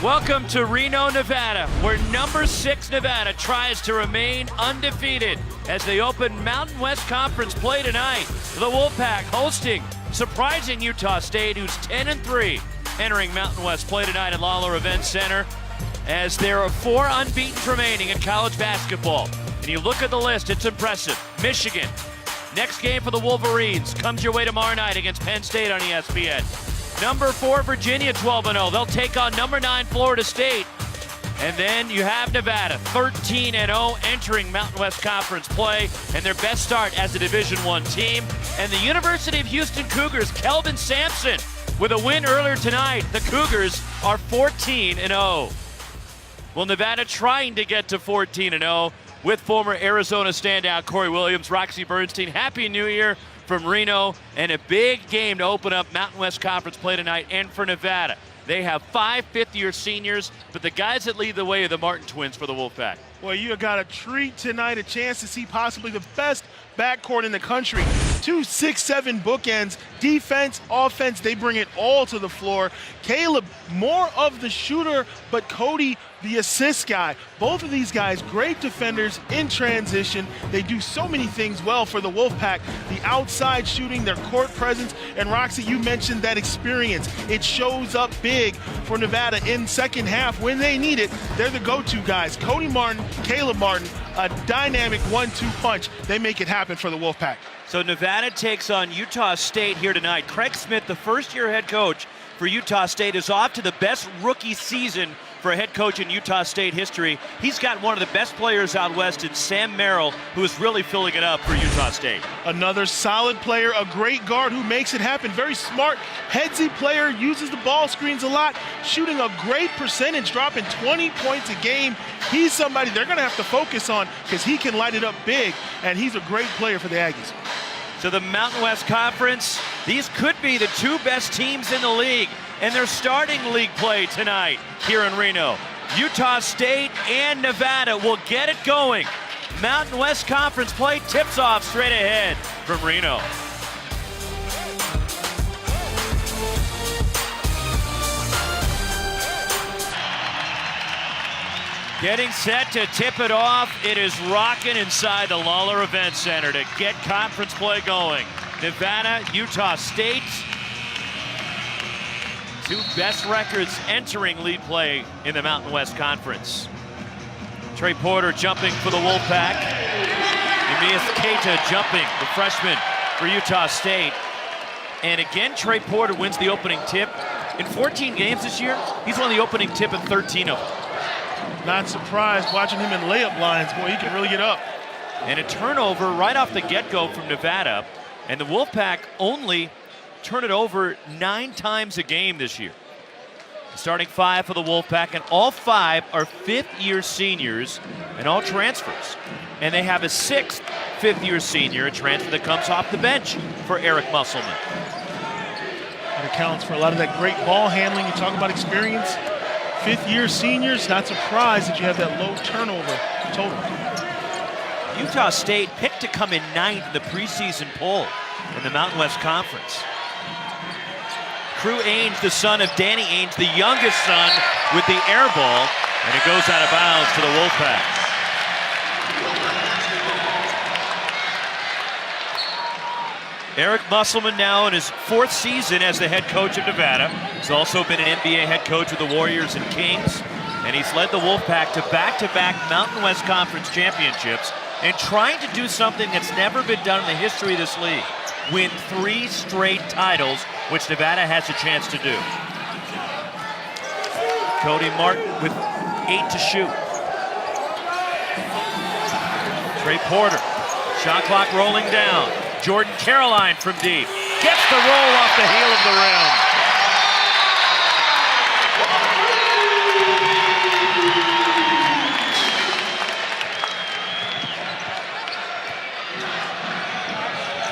Welcome to Reno, Nevada, where number 6 Nevada tries to remain undefeated as they open Mountain West Conference play tonight. The Wolfpack hosting surprising Utah State, who's 10-3, entering Mountain West play tonight at Lawler Event Center, as there are 4 unbeatens remaining in college basketball. And you look at the list, it's impressive. Michigan. Next game for the Wolverines comes your way tomorrow night against Penn State on ESPN. Number 4, Virginia, 12-0. They'll take on number 9, Florida State. And then you have Nevada, 13-0, entering Mountain West Conference play, and their best start as a Division I team. And the University of Houston Cougars, Kelvin Sampson, with a win earlier tonight. The Cougars are 14-0. Well, Nevada trying to get to 14-0 with former Arizona standout Corey Williams. Roxy Bernstein, Happy New Year from Reno, and a big game to open up Mountain West Conference play tonight. And for Nevada, they have 5 fifth-year seniors, but the guys that lead the way are the Martin twins for the Wolfpack. Well, you got a treat tonight, a chance to see possibly the best backcourt in the country. 2 6'7" bookends, defense, offense, they bring it all to the floor. Caleb, more of the shooter, but Cody, the assist guy. Both of these guys, great defenders in transition. They do so many things well for the Wolfpack. The outside shooting, their court presence, and Roxy, you mentioned that experience. It shows up big for Nevada in second half when they need it. They're the go-to guys. Cody Martin, Caleb Martin, a dynamic 1-2 punch. They make it happen for the Wolfpack. So Nevada takes on Utah State here tonight. Craig Smith, the first-year head coach for Utah State, is off to the best rookie season for a head coach in Utah State history. He's got one of the best players out west in Sam Merrill, who is really filling it up for Utah State. Another solid player, a great guard who makes it happen. Very smart, headsy player, uses the ball screens a lot, shooting a great percentage, dropping 20 points a game. He's somebody they're going to have to focus on because he can light it up big, and he's a great player for the Aggies. So the Mountain West Conference, these could be the 2 best teams in the league, and they're starting league play tonight here in Reno. Utah State and Nevada will get it going. Mountain West Conference play tips off straight ahead from Reno. Getting set to tip it off. It is rocking inside the Lawler Event Center to get conference play going. Nevada, Utah State. 2 best records entering league play in the Mountain West Conference. Trey Porter jumping for the Wolfpack. Emias Keita jumping, the freshman for Utah State. And again, Trey Porter wins the opening tip. In 14 games this year, he's won the opening tip in 13 of them. Not surprised watching him in layup lines. Boy, he can really get up. And a turnover right off the get-go from Nevada. And the Wolfpack only turn it over 9 times a game this year. Starting 5 for the Wolfpack, and all 5 are 5th-year seniors and all transfers. And they have a 6th 5th-year senior, a transfer that comes off the bench for Eric Musselman. It accounts for a lot of that great ball handling. You talk about experience. 5th-year seniors, not surprised that you have that low turnover total. Utah State picked to come in 9th in the preseason poll in the Mountain West Conference. Crew Ainge, the son of Danny Ainge, the youngest son, with the air ball, and it goes out of bounds to the Wolfpack. Eric Musselman now in his 4th season as the head coach of Nevada. He's also been an NBA head coach with the Warriors and Kings, and he's led the Wolfpack to back-to-back Mountain West Conference championships and trying to do something that's never been done in the history of this league. Win 3 straight titles, which Nevada has a chance to do. Cody Martin with 8 to shoot. Trey Porter, shot clock rolling down. Jordan Caroline from deep. Gets the roll off the heel of the rim.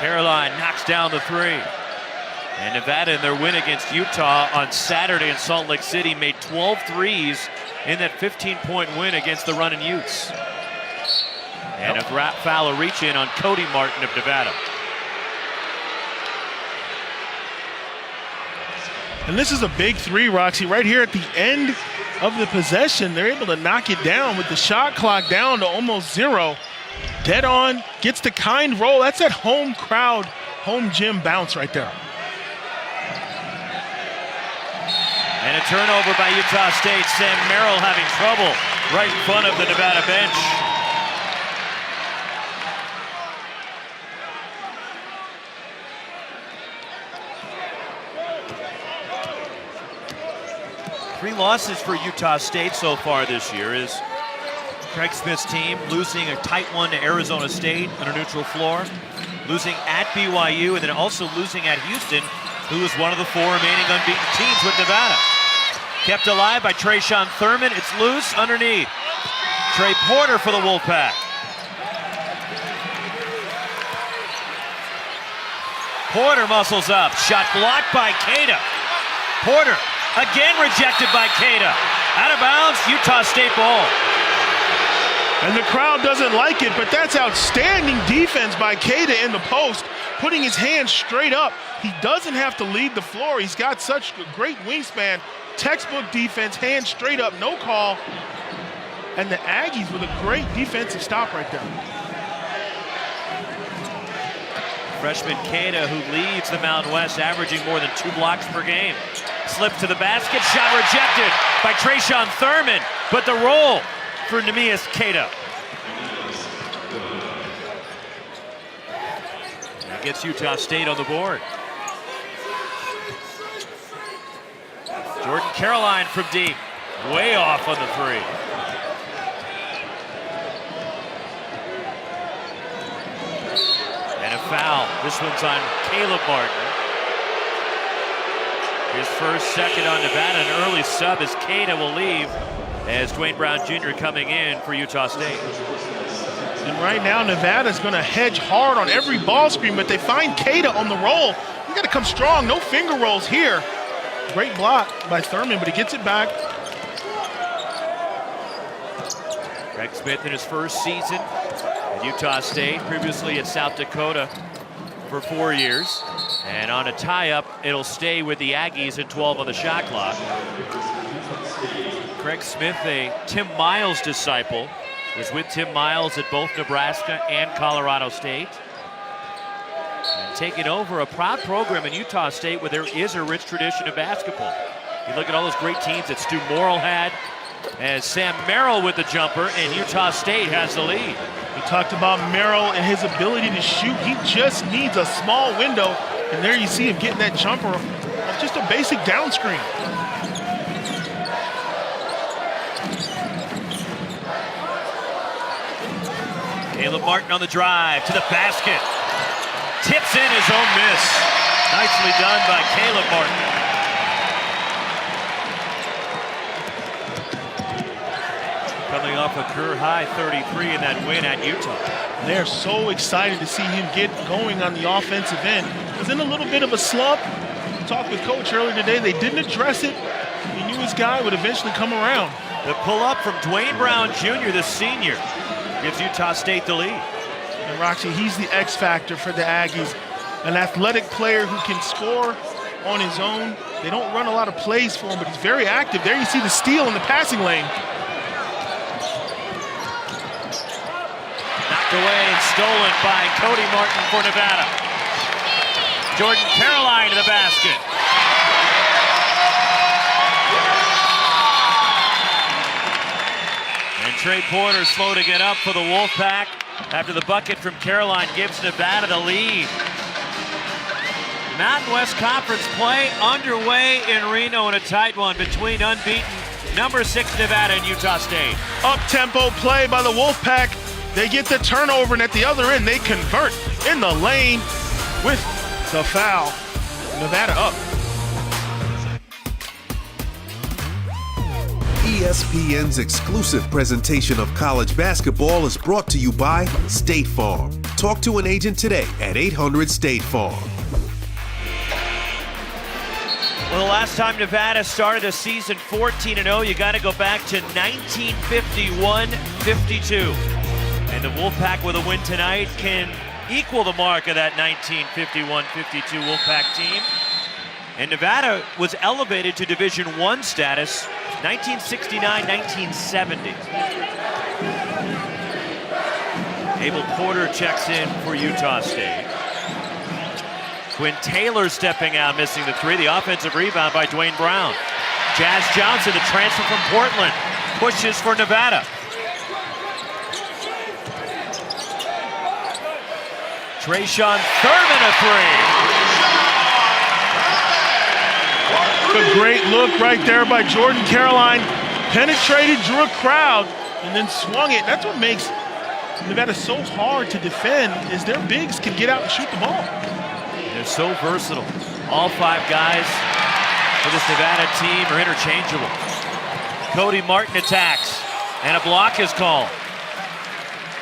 Caroline knocks down the 3. And Nevada, in their win against Utah on Saturday in Salt Lake City, made 12 threes in that 15-point win against the Runnin' Utes. And a foul reach in on Cody Martin of Nevada. And this is a big 3, Roxy, right here at the end of the possession. They're able to knock it down with the shot clock down to almost 0. Dead on, gets the kind roll. That's that home crowd, home gym bounce right there. And a turnover by Utah State. Sam Merrill having trouble right in front of the Nevada bench. Three losses for Utah State so far this year is Craig Smith's team losing a tight one to Arizona State on a neutral floor, losing at BYU, and then also losing at Houston, who is one of the 4 remaining unbeaten teams with Nevada. Kept alive by Trayshawn Thurman. It's loose underneath. Trey Porter for the Wolfpack. Porter muscles up. Shot blocked by Keita. Porter again rejected by Keita. Out of bounds, Utah State ball. And the crowd doesn't like it, but that's outstanding defense by Keita in the post, putting his hands straight up. He doesn't have to lead the floor. He's got such a great wingspan. Textbook defense, hands straight up, no call. And the Aggies with a great defensive stop right there. Freshman Keita, who leads the Mountain West, averaging more than 2 blocks per game. Slips to the basket, shot rejected by Trayshawn Thurman, but the roll for Neemias Keita. That gets Utah State on the board. Jordan Caroline from deep, way off on the 3. And a foul. This one's on Caleb Martin. His first, second on Nevada. An early sub as Keita will leave as Dwayne Brown Jr. coming in for Utah State. And right now, Nevada's going to hedge hard on every ball screen, but they find Keita on the roll. You got to come strong. No finger rolls here. Great block by Thurman, but he gets it back. Craig Smith in his first season at Utah State, previously at South Dakota for 4 years. And on a tie-up, it'll stay with the Aggies at 12 on the shot clock. Craig Smith, a Tim Miles disciple, was with Tim Miles at both Nebraska and Colorado State. And taking over a proud program in Utah State where there is a rich tradition of basketball. You look at all those great teams that Stu Morrill had, as Sam Merrill with the jumper, and Utah State has the lead. We talked about Merrill and his ability to shoot. He just needs a small window, and there you see him getting that jumper off just a basic down screen. Caleb Martin on the drive to the basket. Tips in his own miss. Nicely done by Caleb Martin. Coming off a career-high 33 in that win at Utah. They're so excited to see him get going on the offensive end. Was in a little bit of a slump. We talked with Coach earlier today. They didn't address it. He knew his guy would eventually come around. The pull-up from Dwayne Brown Jr., the senior, gives Utah State the lead. And Roxy, he's the X factor for the Aggies. An athletic player who can score on his own. They don't run a lot of plays for him, but he's very active. There you see the steal in the passing lane. Knocked away and stolen by Cody Martin for Nevada. Jordan Caroline to the basket. And Trey Porter slow to get up for the Wolfpack after the bucket from Caroline gives Nevada the lead. Mountain West Conference play underway in Reno in a tight one between unbeaten number 6 Nevada and Utah State. Up-tempo play by the Wolfpack. They get the turnover, and at the other end, they convert in the lane with the foul. Nevada up. ESPN's exclusive presentation of college basketball is brought to you by State Farm. Talk to an agent today at 800-STATE-FARM. Well, the last time Nevada started a season 14-0, you got to go back to 1951-52. And the Wolfpack with a win tonight can equal the mark of that 1951-52 Wolfpack team. And Nevada was elevated to Division I status 1969-1970. Abel Porter checks in for Utah State. Quinn Taylor stepping out, missing the three. The offensive rebound by Dwayne Brown. Jazz Johnson, the transfer from Portland, pushes for Nevada. Trayshawn Thurman, a three. A great look right there by Jordan Caroline. Penetrated, drew a crowd, and then swung it. That's what makes Nevada so hard to defend, is their bigs can get out and shoot the ball. They're so versatile. All five guys for this Nevada team are interchangeable. Cody Martin attacks, and a block is called.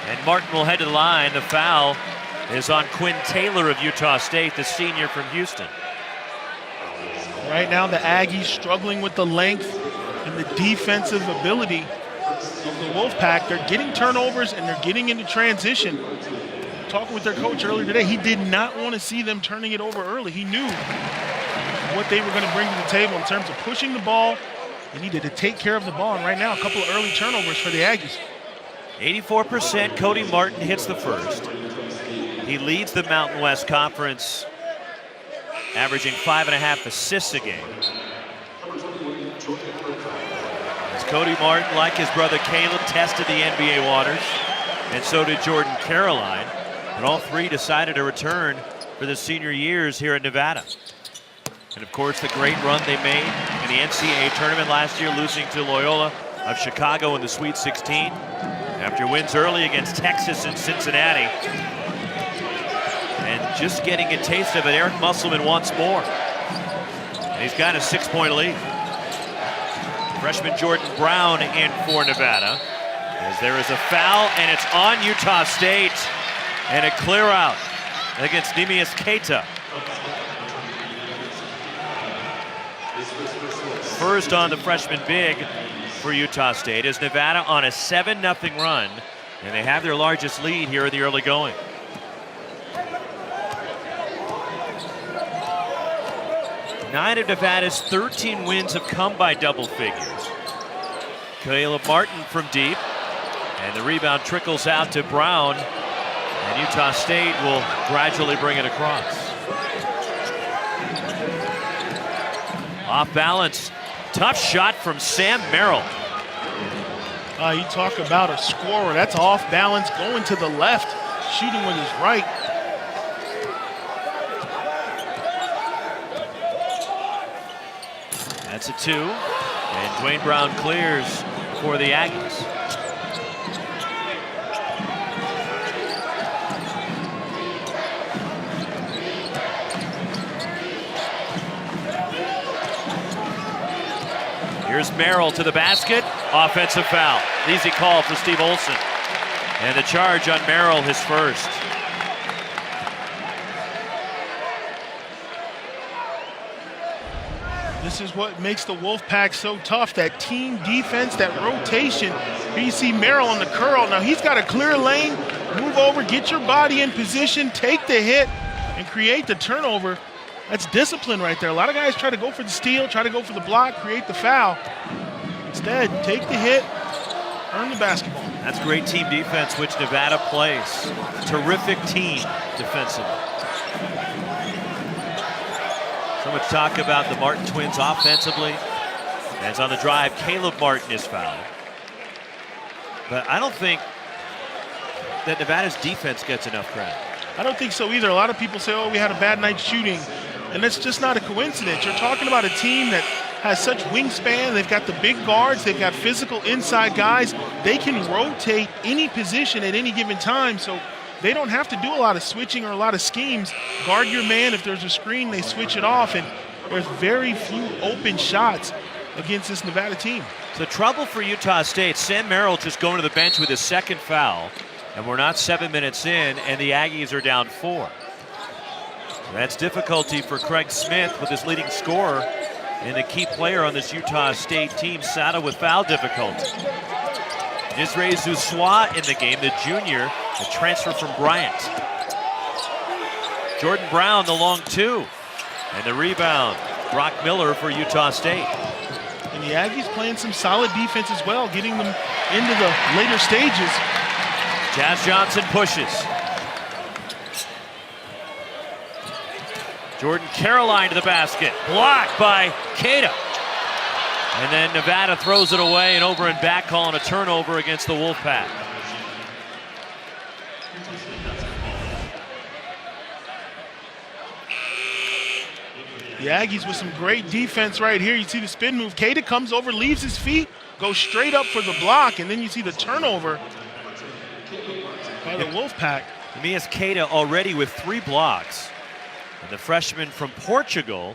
And Martin will head to the line. The foul is on Quinn Taylor of Utah State, the senior from Houston. Right now, the Aggies struggling with the length and the defensive ability of the Wolfpack. They're getting turnovers and they're getting into transition. Talking with their coach earlier today, he did not want to see them turning it over early. He knew what they were going to bring to the table in terms of pushing the ball. They needed to take care of the ball, and right now, a couple of early turnovers for the Aggies. 84%, Cody Martin hits the first. He leads the Mountain West Conference, averaging 5.5 assists a game. As Cody Martin, like his brother Caleb, tested the NBA waters, and so did Jordan Caroline. And all three decided to return for the senior years here at Nevada. And of course, the great run they made in the NCAA tournament last year, losing to Loyola of Chicago in the Sweet 16. After wins early against Texas and Cincinnati. And just getting a taste of it, Eric Musselman wants more. And he's got a 6-point lead. Freshman Jordan Brown in for Nevada. As there is a foul, and it's on Utah State. And a clear out against Neemias Keita. First on the freshman big for Utah State is Nevada on a 7-0 run, and they have their largest lead here in the early going. Nine of Nevada's 13 wins have come by double figures. Caleb Martin from deep, and the rebound trickles out to Brown, and Utah State will gradually bring it across. Off balance, tough shot from Sam Merrill. You talk about a scorer. That's off balance, going to the left, shooting with his right. That's a two, and Dwayne Brown clears for the Aggies. Here's Merrill to the basket. Offensive foul. Easy call for Steve Olson. And the charge on Merrill, his first. This is what makes the Wolfpack so tough, that team defense, that rotation. Here you see Merrill on the curl. Now he's got a clear lane, move over, get your body in position, take the hit, and create the turnover. That's discipline right there. A lot of guys try to go for the steal, try to go for the block, create the foul. Instead, take the hit, earn the basketball. That's great team defense, which Nevada plays. Terrific team defensively. So much talk about the Martin twins offensively. As on the drive, Caleb Martin is fouled. But I don't think that Nevada's defense gets enough credit. I don't think so either. A lot of people say, oh, we had a bad night shooting. And that's just not a coincidence. You're talking about a team that has such wingspan. They've got the big guards. They've got physical inside guys. They can rotate any position at any given time. So they don't have to do a lot of switching or a lot of schemes. Guard your man. If there's a screen, they switch it off. And there's very few open shots against this Nevada team. So trouble for Utah State. Sam Merrill just going to the bench with his second foul. And we're not 7 minutes in, and the Aggies are down 4. That's difficulty for Craig Smith with his leading scorer and the key player on this Utah State team saddled with foul difficulty. Israel Zousoua in the game, the junior, the transfer from Bryant. Jordan Brown, the long two. And the rebound Brock Miller for Utah State. And the Aggies playing some solid defense as well, getting them into the later stages. Jazz Johnson pushes. Jordan Caroline to the basket. Blocked by Keita. And then Nevada throws it away, and over and back calling a turnover against the Wolfpack. The Aggies with some great defense right here. You see the spin move. Keita comes over, leaves his feet, goes straight up for the block, and then you see the turnover by the Wolfpack. Neemias Keita already with 3 blocks. And the freshman from Portugal,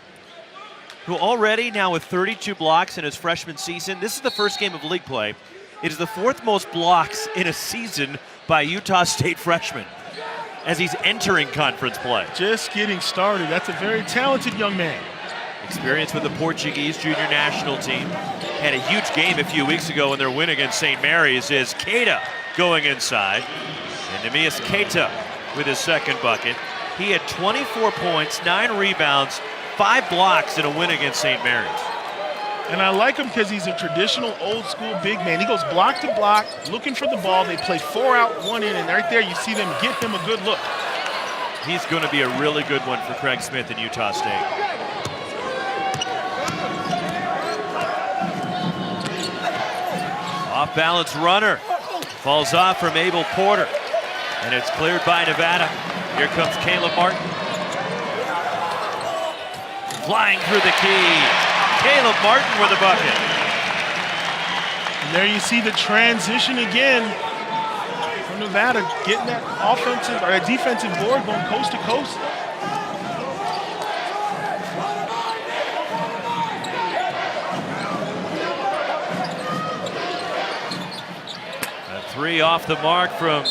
who already now with 32 blocks in his freshman season. This is the first game of league play. It is the 4th most blocks in a season by Utah State freshman as he's entering conference play. Just getting started. That's a very talented young man. Experience with the Portuguese junior national team. Had a huge game a few weeks ago in their win against St. Mary's. Is Keita going inside. And Neemias Keita with his second bucket. He had 24 points, 9 rebounds, 5 blocks in a win against St. Mary's. And I like him because he's a traditional old school big man. He goes block to block, looking for the ball. They play 4 out, 1 in, and right there you see them get him a good look. He's going to be a really good one for Craig Smith in Utah State. Off balance runner. Falls off from Abel Porter. And it's cleared by Nevada. Here comes Caleb Martin. Flying through the key. Caleb Martin with a bucket. And there you see the transition again from Nevada, getting that offensive or that defensive board going coast to coast. A 3 off the mark from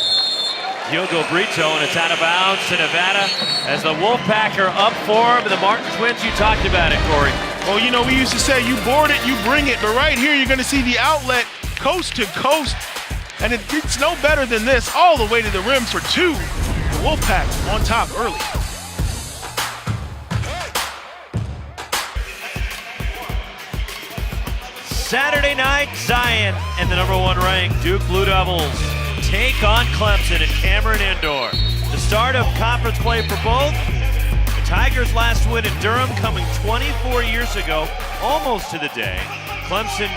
Diogo Brito, and it's out of bounds to Nevada as the Wolfpack are up 4. The Martin twins, you talked about it, Corey. Well, you know, we used to say you board it, you bring it, but right here you're going to see the outlet coast to coast, and it's no better than this, all the way to the rim for 2. The Wolfpack on top early. Saturday night, Zion and the #1 ranked Duke Blue Devils take on Clemson at Cameron Indoor. The start of conference play for both. The Tigers' last win in Durham coming 24 years ago, almost to the day. Clemson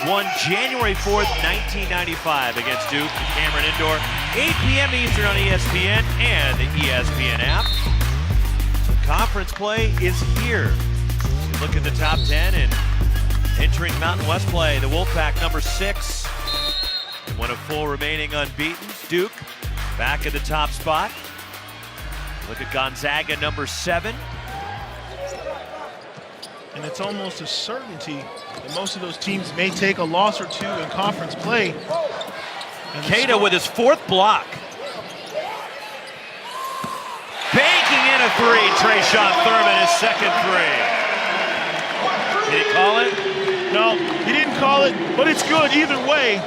won January 4th, 1995 against Duke at Cameron Indoor. 8 p.m. Eastern on ESPN and the ESPN app. Conference play is here. Look at the top 10 and entering Mountain West play. The Wolfpack #6. And one of 4 remaining unbeaten. Duke back at the top spot. Look at Gonzaga #7. And it's almost a certainty that most of those teams may take a loss or 2 in conference play. And Keita with his 4th block. Banking in a 3. Trayshawn Thurman, his second 3. Did he call it? No, he didn't call it, but it's good either way.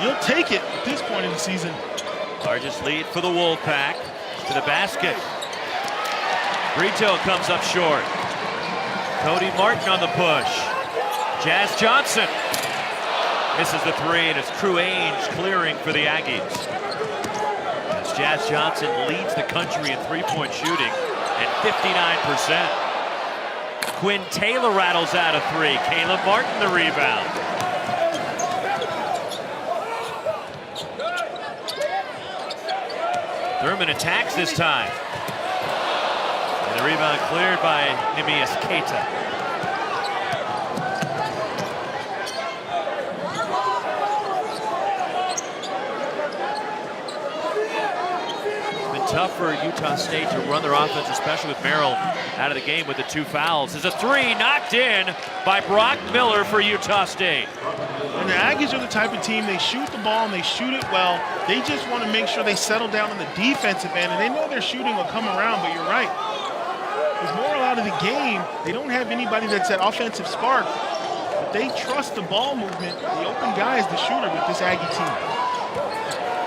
You'll take it at this point in the season. Largest lead for the Wolfpack. To the basket. Brito comes up short. Cody Martin on the push. Jazz Johnson misses the 3, and it's True Ainge clearing for the Aggies. As Jazz Johnson leads the country in 3-point shooting at 59%. Quinn Taylor rattles out a 3. Caleb Martin the rebound. Thurman attacks this time. And the rebound cleared by Neemias Keita. It's been tough for Utah State to run their offense, especially with Merrill out of the game with the 2 fouls. There's a 3 knocked in by Brock Miller for Utah State. And the Aggies are the type of team, they shoot the ball and they shoot it well. They just want to make sure they settle down on the defensive end, and they know their shooting will come around, but you're right. With Morrill out of the game, they don't have anybody that's that offensive spark, but they trust the ball movement. The open guy is the shooter with this Aggie team.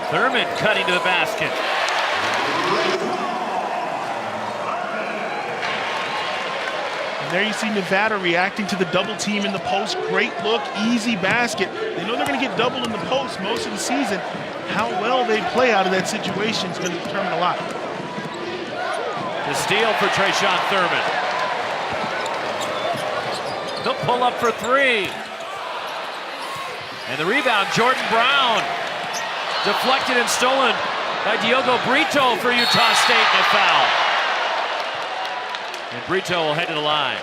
Thurman cutting to the basket. And there you see Nevada reacting to the double team in the post. Great look, easy basket. They know they're going to get double in the post most of the season. How well they play out of that situation is going to determine a lot. The steal for Trayshawn Thurman. The pull up for three. And the rebound, Jordan Brown. Deflected and stolen by Diogo Brito for Utah State, and a foul. And Brito will head to the line.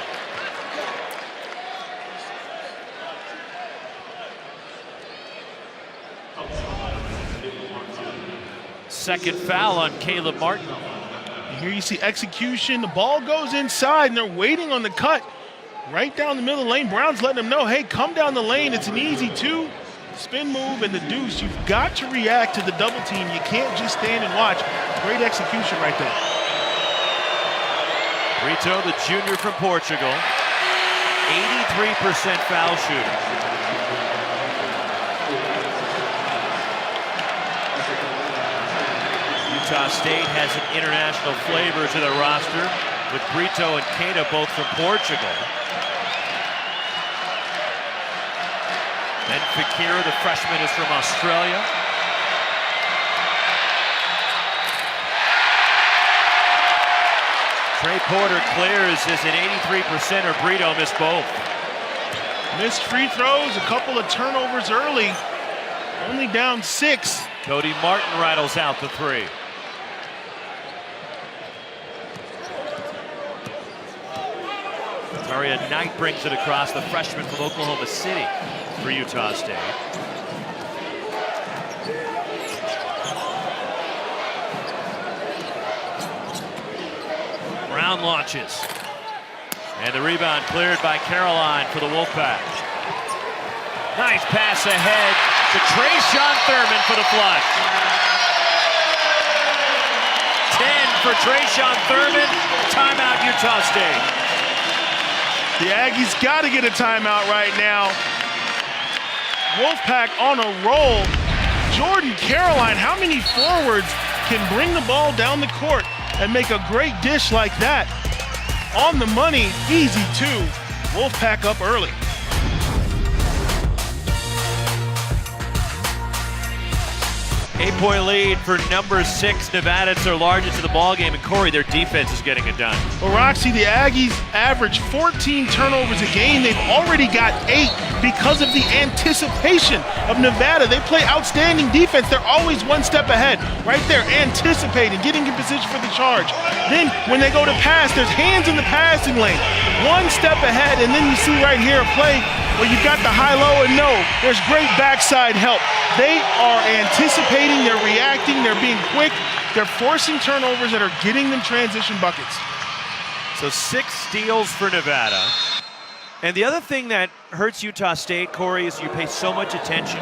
Second foul on Caleb Martin. And here you see execution. The ball goes inside, and they're waiting on the cut. Right down the middle of the lane. Brown's letting them know, hey, come down the lane. It's an easy two. Spin move and the deuce. You've got to react to the double team. You can't just stand and watch. Great execution right there. Brito, the junior from Portugal, 83% foul shooter. Utah State has an international flavor to their roster, with Brito and Keita both from Portugal. And Fakir, the freshman, is from Australia. Trey Porter clears is at 83%, or Brito missed both. Missed free throws, a couple of turnovers early. Only down 6. Cody Martin rattles out the three. Taria Knight brings it across, the freshman from Oklahoma City for Utah State. Brown launches. And the rebound cleared by Caroline for the Wolfpack. Nice pass ahead to Trayshawn Thurman for the flush. 10 for Trayshawn Thurman. Timeout, Utah State. The Aggies got to get a timeout right now. Wolfpack on a roll. Jordan Caroline, how many forwards can bring the ball down the court and make a great dish like that? On the money, easy two. Wolfpack up early. Eight-point lead for number 6 Nevada. It's their largest of the ballgame, and Corey, their defense is getting it done. Well, Roxy, the Aggies average 14 turnovers a game. They've already got 8 because of the anticipation of Nevada. They play outstanding defense. They're always one step ahead. Right there, anticipating, getting in position for the charge. Then when they go to pass, there's hands in the passing lane. One step ahead, and then you see right here a play where you've got the high-low, and no, there's great backside help. They are anticipating, they're reacting, they're being quick, they're forcing turnovers that are getting them transition buckets. So 6 steals for Nevada. And the other thing that hurts Utah State, Corey, is you pay so much attention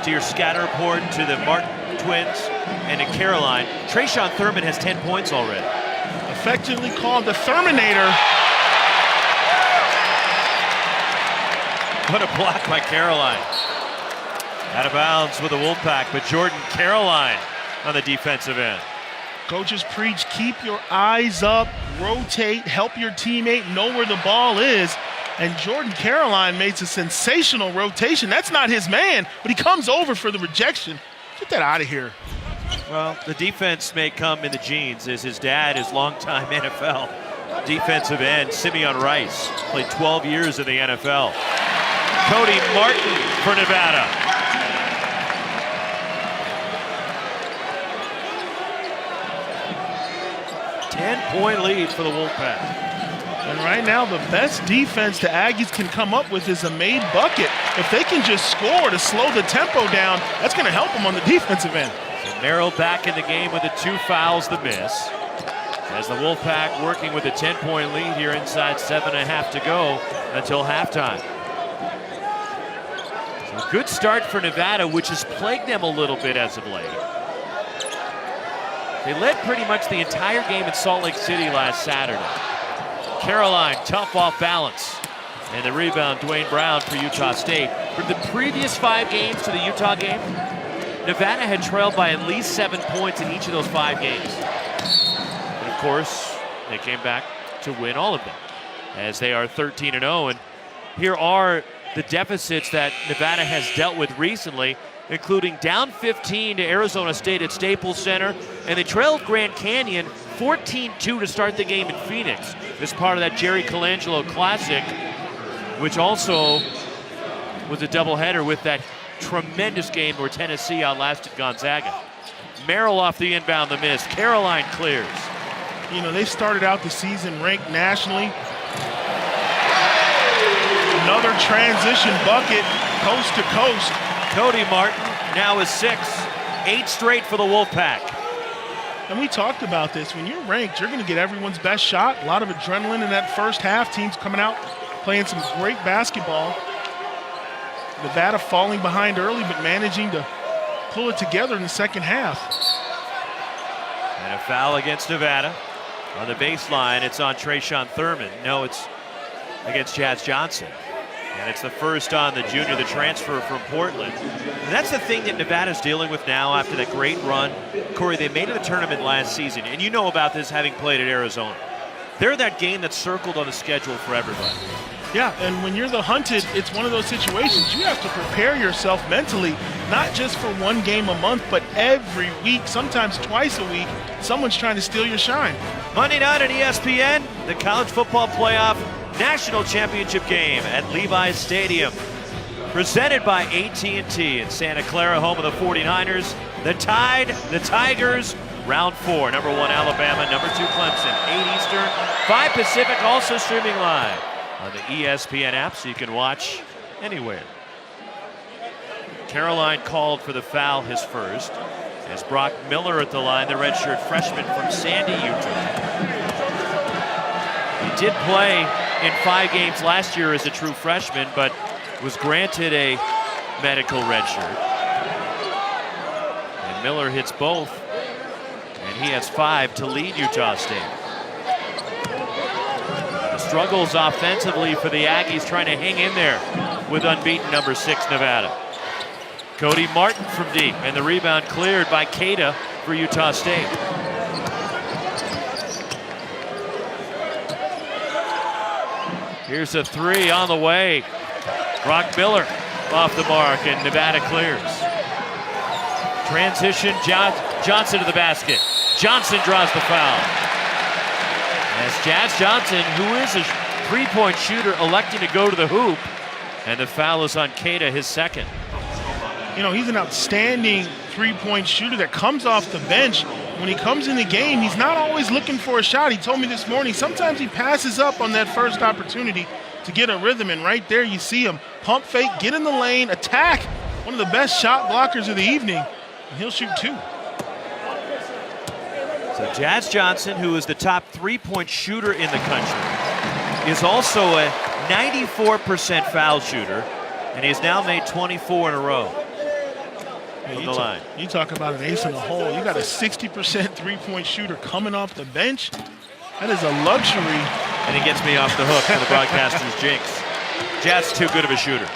to your scatter report, to the Martin twins, and to Caroline. Trayshawn Thurman has 10 points already. Effectively called the Thurminator. What a block by Caroline. Out of bounds with the Wolfpack, but Jordan Caroline on the defensive end. Coaches preach, keep your eyes up, rotate, help your teammate know where the ball is. And Jordan Caroline makes a sensational rotation. That's not his man, but he comes over for the rejection. Get that out of here. Well, the defense may come in the genes, as his dad is longtime NFL defensive end, Simeon Rice, played 12 years in the NFL. Cody Martin for Nevada. Ten-point lead for the Wolfpack. And right now, the best defense the Aggies can come up with is a made bucket. If they can just score to slow the tempo down, that's going to help them on the defensive end. So Merrill back in the game with the 2 fouls, the miss. As the Wolfpack working with a 10-point lead here inside 7.5 to go until halftime. So a good start for Nevada, which has plagued them a little bit as of late. They led pretty much the entire game in Salt Lake City last Saturday. Caroline, tough off balance. And the rebound, Dwayne Brown for Utah State. For the previous 5 games to the Utah game, Nevada had trailed by at least 7 points in each of those 5 games. And of course, they came back to win all of them. as they are 13-0. And here are the deficits that Nevada has dealt with recently, including down 15 to Arizona State at Staples Center, and they trailed Grand Canyon 14-2 to start the game in Phoenix as part of that Jerry Colangelo Classic, which also was a doubleheader with that tremendous game where Tennessee outlasted Gonzaga. Merrill off the inbound, the miss. Caroline clears. You know, they started out the season ranked nationally. Another transition bucket, coast to coast. Cody Martin now is 6, 8 straight for the Wolfpack. And we talked about this. When you're ranked, you're going to get everyone's best shot. A lot of adrenaline in that first half. Teams coming out, playing some great basketball. Nevada falling behind early, but managing to pull it together in the second half. And a foul against Nevada. On the baseline, it's on Trayshawn Thurman. No, it's against Jazz Johnson. And it's the first on the junior, the transfer from Portland. And that's the thing that Nevada's dealing with now after that great run. Corey, they made it to the tournament last season, and you know about this having played at Arizona. They're that game that's circled on the schedule for everybody. Yeah, and when you're the hunted, it's one of those situations. You have to prepare yourself mentally, not just for one game a month, but every week, sometimes twice a week, someone's trying to steal your shine. Monday night on ESPN, the College Football Playoff National Championship game at Levi's Stadium. Presented by AT&T in Santa Clara, home of the 49ers. The Tide, the Tigers, round 4. Number 1 Alabama, number 2 Clemson. 8 Eastern, 5 Pacific, also streaming live on the ESPN app, so you can watch anywhere. Caroline called for the foul, his first, as Brock Miller at the line, the redshirt freshman from Sandy, Utah. He did play in 5 games last year as a true freshman, but was granted a medical redshirt. And Miller hits both, and he has 5 to lead Utah State. The struggles offensively for the Aggies, trying to hang in there with unbeaten number 6 Nevada. Cody Martin from deep, and the rebound cleared by Keita for Utah State. Here's a 3 on the way. Brock Miller off the mark, and Nevada clears. Transition, Johnson to the basket. Johnson draws the foul. As Jazz Johnson, who is a three-point shooter, electing to go to the hoop, and the foul is on Keita, his second. You know, he's an outstanding three-point shooter that comes off the bench. When he comes in the game, he's not always looking for a shot. He told me this morning, sometimes he passes up on that first opportunity to get a rhythm, and right there you see him pump fake, get in the lane, attack. One of the best shot blockers of the evening, and he'll shoot 2. So Jazz Johnson, who is the top three-point shooter in the country, is also a 94% foul shooter, and he's now made 24 in a row. From the line. You talk about an ace in the hole. You got a 60% three-point shooter coming off the bench. That is a luxury. And he gets me off the hook for the broadcaster's jinx. Jazz too good of a shooter.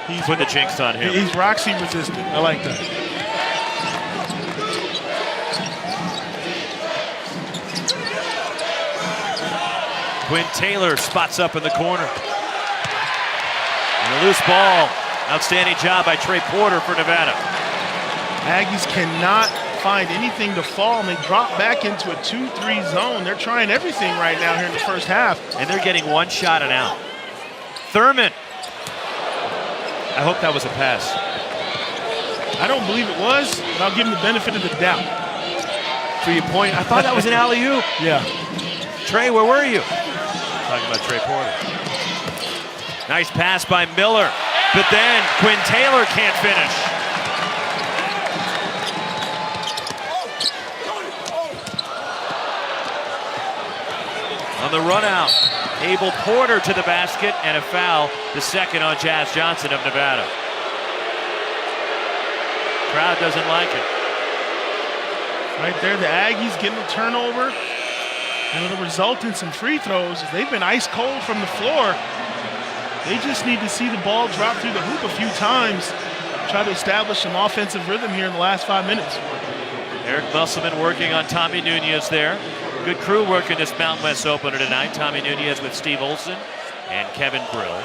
He's put the jinx on him. He's Roxy resistant. I like that. Quinn Taylor spots up in the corner. And a loose ball. Outstanding job by Trey Porter for Nevada. Aggies cannot find anything to fall, and they drop back into a 2-3 zone. They're trying everything right now here in the first half. And they're getting one shot and out. Thurman. I hope that was a pass. I don't believe it was, but I'll give him the benefit of the doubt. For your point, I thought that was an alley-oop. Yeah. Trey, where were you? Talking about Trey Porter. Nice pass by Miller. But then Quinn Taylor can't finish. On the run out, Abel Porter to the basket, and a foul, the second on Jazz Johnson of Nevada. Crowd doesn't like it. Right there, the Aggies getting a turnover, and it'll result in some free throws. They've been ice cold from the floor. They just need to see the ball drop through the hoop a few times, try to establish some offensive rhythm here in the last 5 minutes. Eric Musselman working on Tommy Nunez there. Good crew work in this Mountain West opener tonight. Tommy Nunez with Steve Olson and Kevin Brill.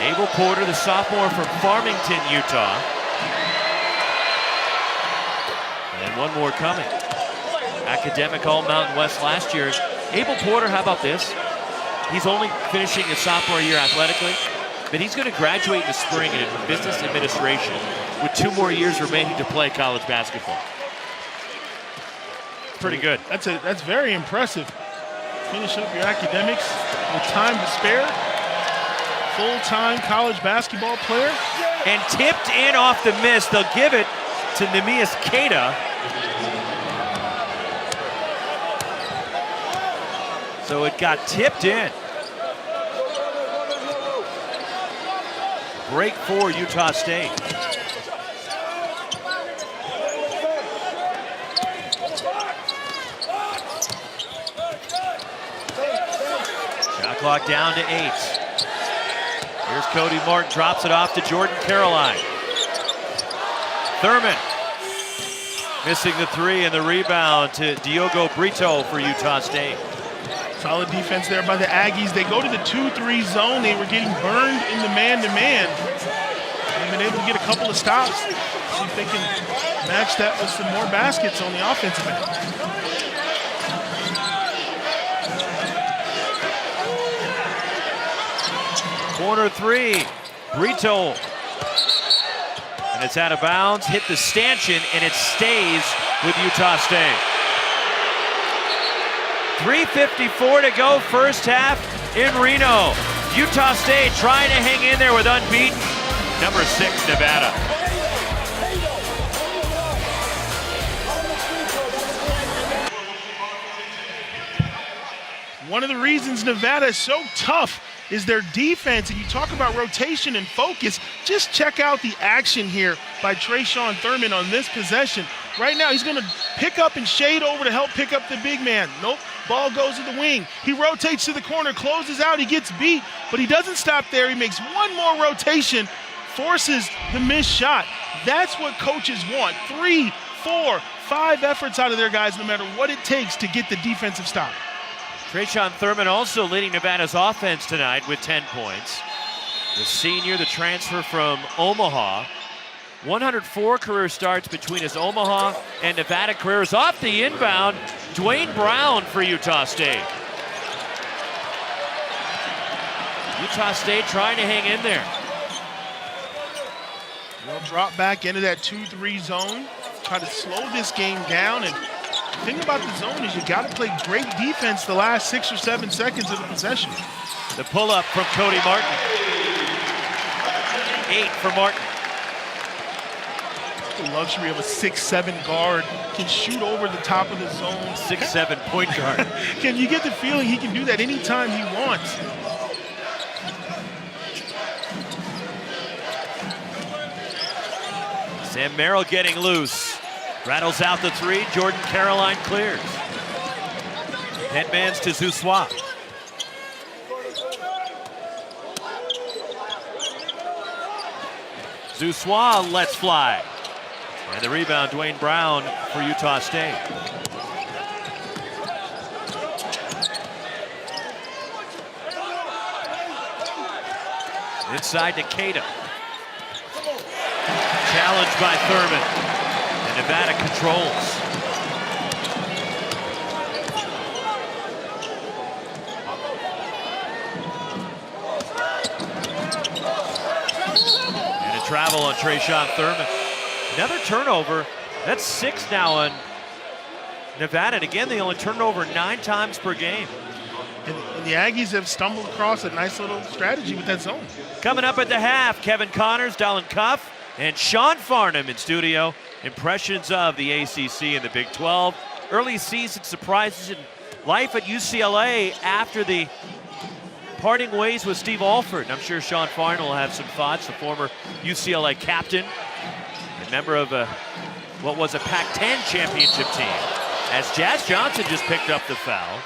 Abel Porter, the sophomore from Farmington, Utah. And one more coming. Academic All-Mountain West last year. Abel Porter, how about this? He's only finishing his sophomore year athletically, but he's going to graduate in the spring in business administration with 2 more years remaining to play college basketball. Pretty good. That's very impressive. Finish up your academics with time to spare. Full-time college basketball player. And tipped in off the miss. They'll give it to Neemias Keita. So it got tipped in. Break for Utah State. Shot clock down to 8. Here's Cody Martin, drops it off to Jordan Caroline. Thurman missing the 3 and the rebound to Diogo Brito for Utah State. Solid defense there by the Aggies. They go to the 2-3 zone. They were getting burned in the man-to-man. They've been able to get a couple of stops. See if they can match that with some more baskets on the offensive end. Corner 3, Brito. And it's out of bounds, hit the stanchion, and it stays with Utah State. 3:54 to go, first half in Reno. Utah State trying to hang in there with unbeaten number 6 Nevada. One of the reasons Nevada is so tough is their defense. And you talk about rotation and focus, just check out the action here by Trayshawn Thurman on this possession. Right now, he's going to pick up and shade over to help pick up the big man. Nope, ball goes to the wing. He rotates to the corner, closes out, he gets beat, but he doesn't stop there. He makes one more rotation, forces the missed shot. That's what coaches want. 3, 4, 5 efforts out of their guys, no matter what it takes to get the defensive stop. Trayshawn Thurman also leading Nevada's offense tonight with 10 points. The senior, the transfer from Omaha. 104 career starts between his Omaha and Nevada careers. Off the inbound, Dwayne Brown for Utah State. Utah State trying to hang in there. They'll drop back into that 2-3 zone, try to slow this game down. And the thing about the zone is you got to play great defense the last 6 or 7 seconds of the possession. The pull-up from Cody Martin. 8 for Martin. The luxury of a 6'7" guard, can shoot over the top of the zone. 6'7" point guard. Can you get the feeling he can do that anytime he wants? Sam Merrill getting loose. Rattles out the 3. Jordan Caroline clears. Headmans to Zousois. Zousois lets fly. And the rebound, Dwayne Brown for Utah State. Inside to Keita. Challenged by Thurman. And Nevada controls. And a travel on Trayshawn Thurman. Another turnover. That's 6 now on Nevada. And again, they only turn over 9 times per game. And the Aggies have stumbled across a nice little strategy with that zone. Coming up at the half, Kevin Connors, Dallin Cuff, and Sean Farnham in studio. Impressions of the ACC and the Big 12. Early season surprises in life at UCLA after the parting ways with Steve Alford. And I'm sure Sean Farnham will have some thoughts, the former UCLA captain, a member of what was a Pac-10 championship team, as Jazz Johnson just picked up the foul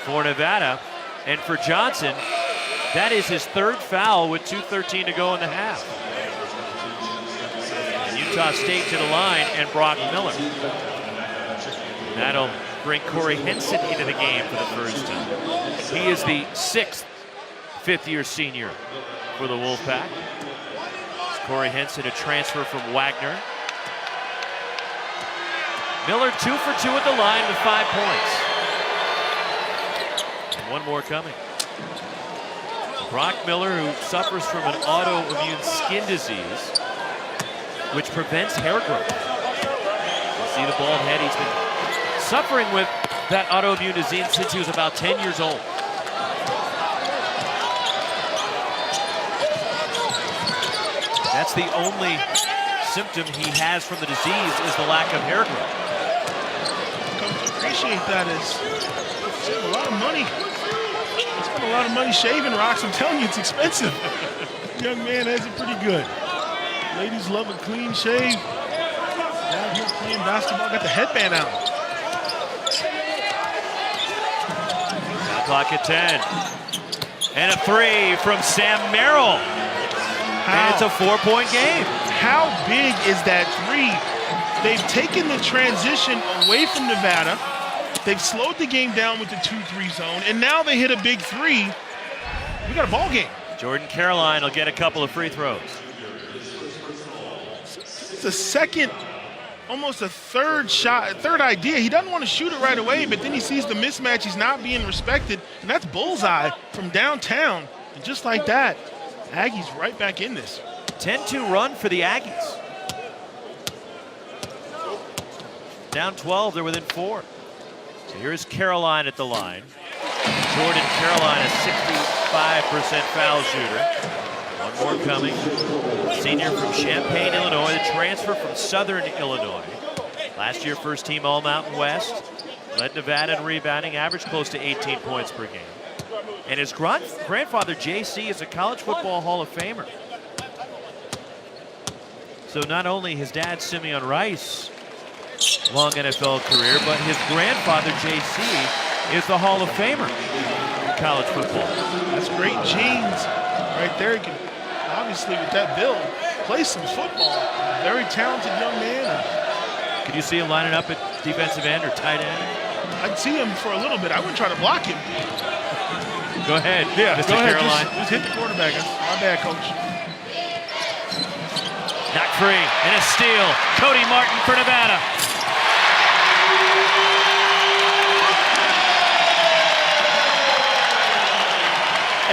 for Nevada. And for Johnson, that is his 3rd foul with 2:13 to go in the half. And Utah State to the line, and Brock Miller. That'll bring Corey Henson into the game for the first time. He is the 6th fifth-year senior for the Wolfpack. Corey Henson, a transfer from Wagner. Miller 2 for 2 at the line with 5 points. And one more coming. Brock Miller, who suffers from an autoimmune skin disease, which prevents hair growth. You see the bald head. He's been suffering with that autoimmune disease since he was about 10 years old. That's the only symptom he has from the disease, is the lack of hair growth. Come to appreciate that is a lot of money. Spend a lot of money shaving rocks. I'm telling you, it's expensive. Young man has it pretty good. Ladies love a clean shave. Down here playing basketball, got the headband out. Shot clock at 10. And a 3 from Sam Merrill. And it's a 4-point game. How big is that 3? They've taken the transition away from Nevada. They've slowed the game down with the 2-3 zone, and now they hit a big 3. We got a ball game. Jordan Caroline will get a couple of free throws. It's a second, almost a third shot, third idea. He doesn't want to shoot it right away, but then he sees the mismatch. He's not being respected, and that's bullseye from downtown. And just like that, Aggies right back in this. 10-2 run for the Aggies. Down 12, they're within 4. So here's Caroline at the line. Jordan Caroline, a 65% foul shooter. One more coming. Senior from Champaign, Illinois, the transfer from Southern Illinois. Last year, first team All-Mountain West. Led Nevada in rebounding, averaged close to 18 points per game. And his grandfather, JC, is a college football Hall of Famer. So not only his dad, Simeon Rice, long NFL career, but his grandfather, JC, is the Hall of Famer in college football. That's great genes right there. He can, obviously, with that build, play some football. Very talented young man. Could you see him lining up at defensive end or tight end? I'd see him for a little bit. I wouldn't try to block him. Go ahead, yeah, Mr. go ahead. Caroline. Just hit the quarterback. My bad, coach. Not free, and a steal. Cody Martin for Nevada.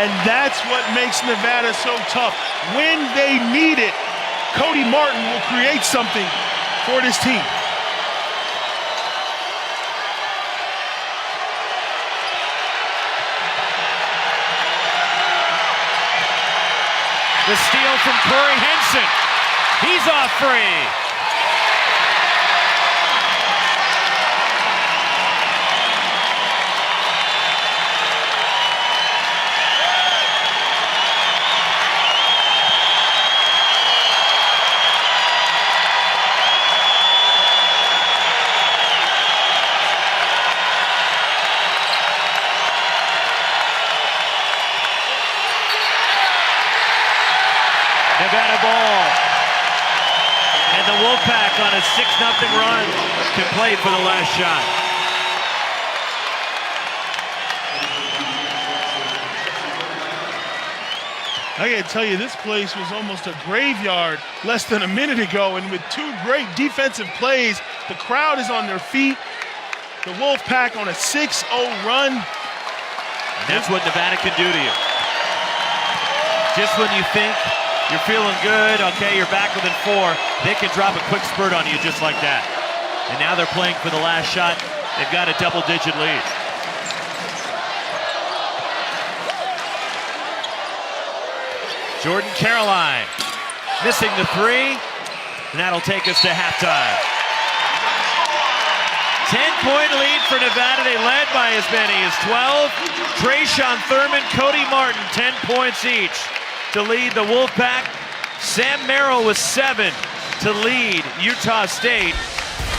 And that's what makes Nevada so tough. When they need it, Cody Martin will create something for this team. The steal from Corey Henson. He's off free. Nevada ball. And the Wolfpack on a 6-0 run can play for the last shot. I gotta tell you, this place was almost a graveyard less than a minute ago, and with 2 great defensive plays, the crowd is on their feet. The Wolfpack on a 6-0 run. And that's what Nevada can do to you. Just when you think you're feeling good, okay, you're back within 4, they can drop a quick spurt on you just like that. And now they're playing for the last shot. They've got a double-digit lead. Jordan Caroline missing the 3, and that'll take us to halftime. 10-point lead for Nevada. They led by as many as 12. Trayshawn Thurman, Cody Martin, 10 points each to lead the Wolfpack. Sam Merrill with 7 to lead Utah State.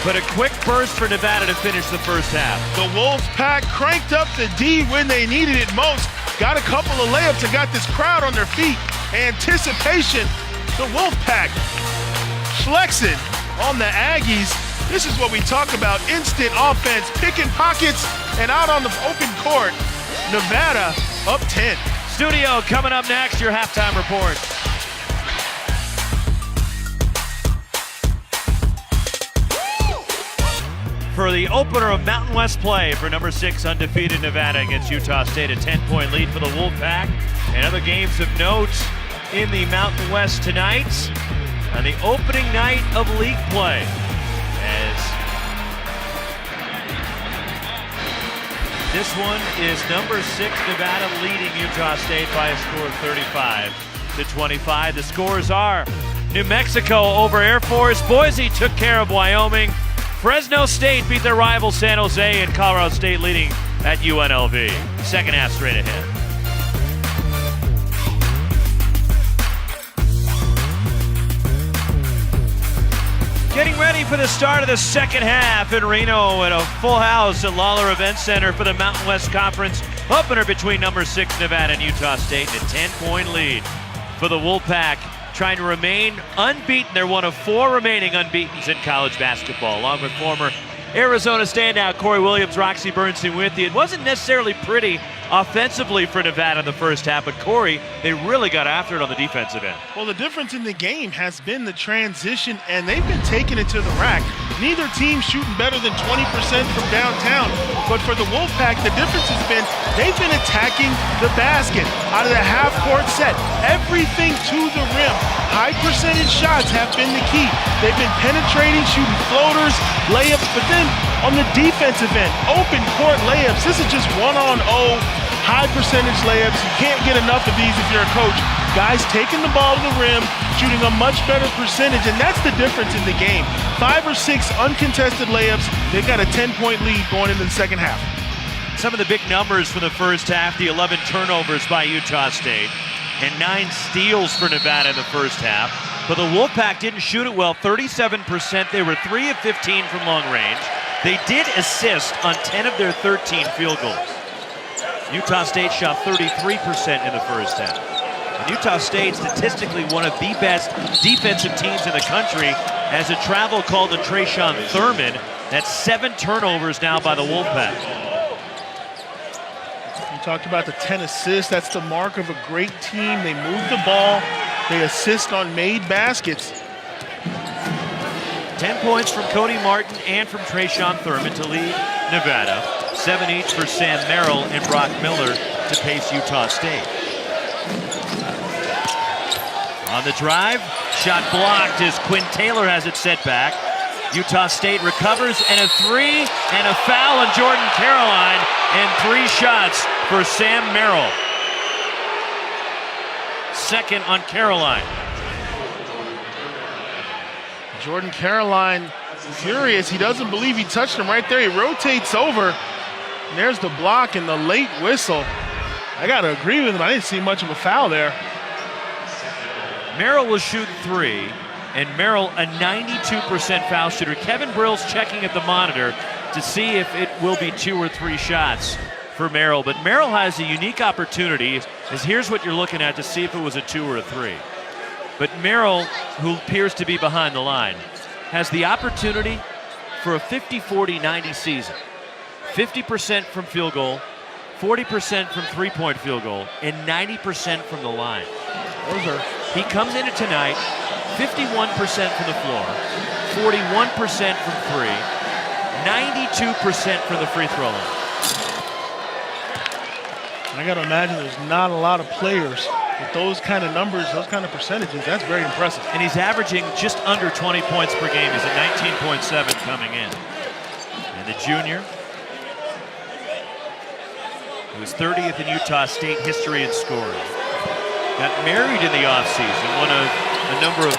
But a quick burst for Nevada to finish the first half. The Wolfpack cranked up the D when they needed it most. Got a couple of layups and got this crowd on their feet. Anticipation, the Wolfpack flexing on the Aggies. This is what we talk about, instant offense, picking pockets, and out on the open court. Nevada up 10. Studio coming up next, your halftime report. For the opener of Mountain West play for number 6 undefeated Nevada against Utah State, a 10-point lead for the Wolfpack. And other games of note in the Mountain West tonight on the opening night of league play. As this one is number 6 Nevada leading Utah State by a score of 35-25. The scores are New Mexico over Air Force, Boise took care of Wyoming, Fresno State beat their rival San Jose, and Colorado State leading at UNLV. Second half straight ahead. Getting ready for the start of the second half in Reno at a full house at Lawler Event Center for the Mountain West Conference opener between number 6 Nevada and Utah State, and a 10-point lead for the Wolfpack, trying to remain unbeaten. They're one of 4 remaining unbeatens in college basketball, along with former Arizona standout Corey Williams, Roxy Bernstein with you. It wasn't necessarily pretty offensively for Nevada in the first half, but Corey, they really got after it on the defensive end. Well, the difference in the game has been the transition, and they've been taking it to the rack. Neither team shooting better than 20% from downtown, but for the Wolfpack, the difference has been they've been attacking the basket out of the half-court set. Everything to the rim. High percentage shots have been the key. They've been penetrating, shooting floaters, layups, but then on the defensive end, open court layups. This is just 1-on-0, high percentage layups. You can't get enough of these if you're a coach. Guys taking the ball to the rim, shooting a much better percentage, and that's the difference in the game. 5 or 6 uncontested layups. They've got a 10-point lead going into the second half. Some of the big numbers for the first half, the 11 turnovers by Utah State and 9 steals for Nevada in the first half. But the Wolfpack didn't shoot it well, 37%. They were 3 of 15 from long range. They did assist on 10 of their 13 field goals. Utah State shot 33% in the first half. And Utah State, statistically one of the best defensive teams in the country, has a travel call to Trayshawn Thurman. That's 7 turnovers now by the Wolfpack. You talked about the 10 assists. That's the mark of a great team. They move the ball. They assist on made baskets. 10 points from Cody Martin and from Trayshawn Thurman to lead Nevada. 7 each for Sam Merrill and Brock Miller to pace Utah State. On the drive, shot blocked as Quinn Taylor has it set back. Utah State recovers, and a 3 and a foul on Jordan Caroline, and 3 shots for Sam Merrill. Second on Caroline. Jordan Caroline furious. He doesn't believe he touched him right there. He rotates over, and there's the block and the late whistle. I got to agree with him. I didn't see much of a foul there. Merrill will shoot 3, and Merrill a 92% foul shooter. Kevin Brill's checking at the monitor to see if it will be 2 or 3 shots for Merrill. But Merrill has a unique opportunity, as here's what you're looking at to see if it was a 2 or a 3. But Merrill, who appears to be behind the line, has the opportunity for a 50-40-90 season. 50% from field goal, 40% from three-point field goal, and 90% from the line. He comes into tonight 51% from the floor, 41% from 3, 92% from the free throw line. I got to imagine there's not a lot of players with those kind of numbers, those kind of percentages. That's very impressive. And he's averaging just under 20 points per game. He's at 19.7 coming in. And the junior, who was 30th in Utah State history in scoring, got married in the offseason, one of a number of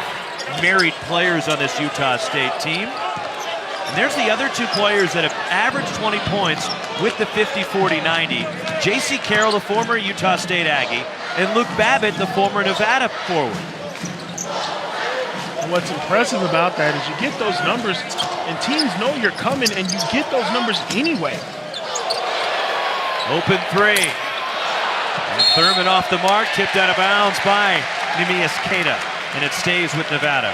married players on this Utah State team. And there's the other 2 players that have averaged 20 points with the 50-40-90. J.C. Carroll, the former Utah State Aggie, and Luke Babbitt, the former Nevada forward. And what's impressive about that is you get those numbers, and teams know you're coming, and you get those numbers anyway. Open 3. And Thurman off the mark, tipped out of bounds by Neemias Queta, and it stays with Nevada.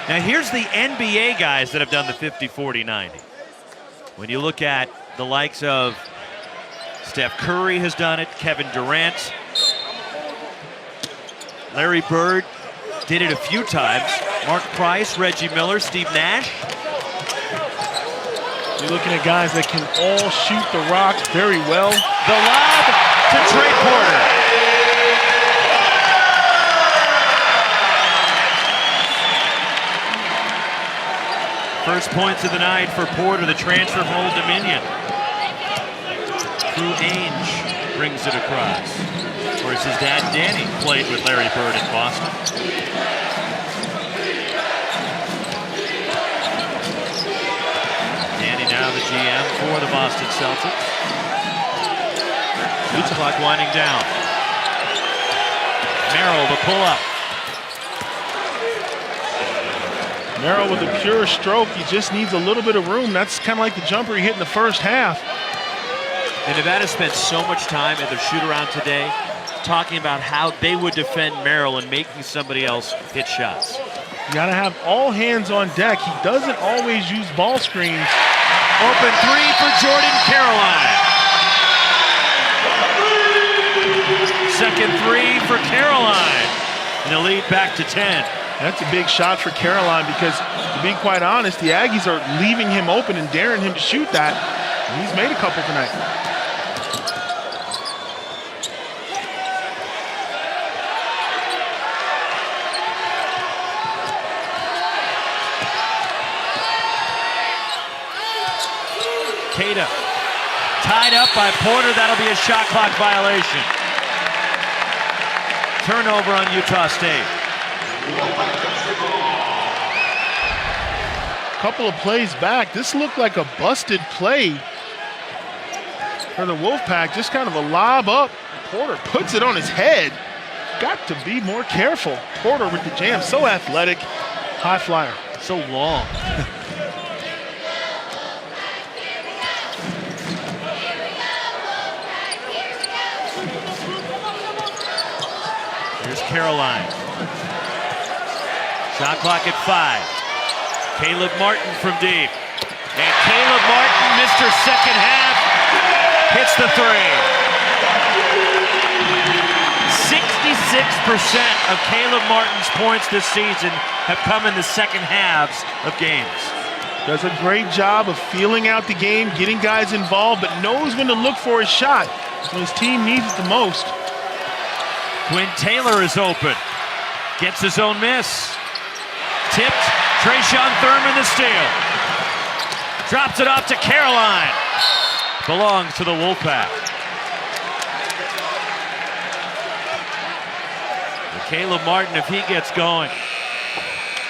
Now here's the NBA guys that have done the 50, 40, 90. When you look at the likes of Steph Curry has done it, Kevin Durant, Larry Bird did it a few times, Mark Price, Reggie Miller, Steve Nash. You're looking at guys that can all shoot the rock very well. The lob to Trey Porter. First points of the night for Porter, the transfer from Old Dominion. Drew Ainge brings it across. Of course, his dad, Danny, played with Larry Bird in Boston. Danny now the GM for the Boston Celtics. Shot clock winding down. Merrill, the pull-up. Merrill with a pure stroke. He just needs a little bit of room. That's kind of like the jumper he hit in the first half. And Nevada spent so much time at their shoot-around today talking about how they would defend Merrill and making somebody else hit shots. You got to have all hands on deck. He doesn't always use ball screens. Open three for Jordan Caroline. Second three for Caroline. And the lead back to 10. That's a big shot for Caroline because, to be quite honest, the Aggies are leaving him open and daring him to shoot that. And he's made a couple tonight. Cada tied up by Porter. That'll be a shot clock violation. Turnover on Utah State. Couple of plays back. This looked like a busted play for the Wolfpack. Just kind of a lob up. Porter puts it on his head. Got to be more careful. Porter with the jam. So athletic. High flyer. So long. Here's Caroline. Shot clock at 5. Caleb Martin from deep. And Caleb Martin, Mr. Second Half, hits the three. 66% of Caleb Martin's points this season have come in the second halves of games. Does a great job of feeling out the game, getting guys involved, but knows when to look for his shot when his team needs it the most. Quinn Taylor is open. Gets his own miss. Tipped. Trayshawn Thurman the steal. Drops it off to Caroline. Belongs to the Wolfpack. And Caleb Martin, if he gets going,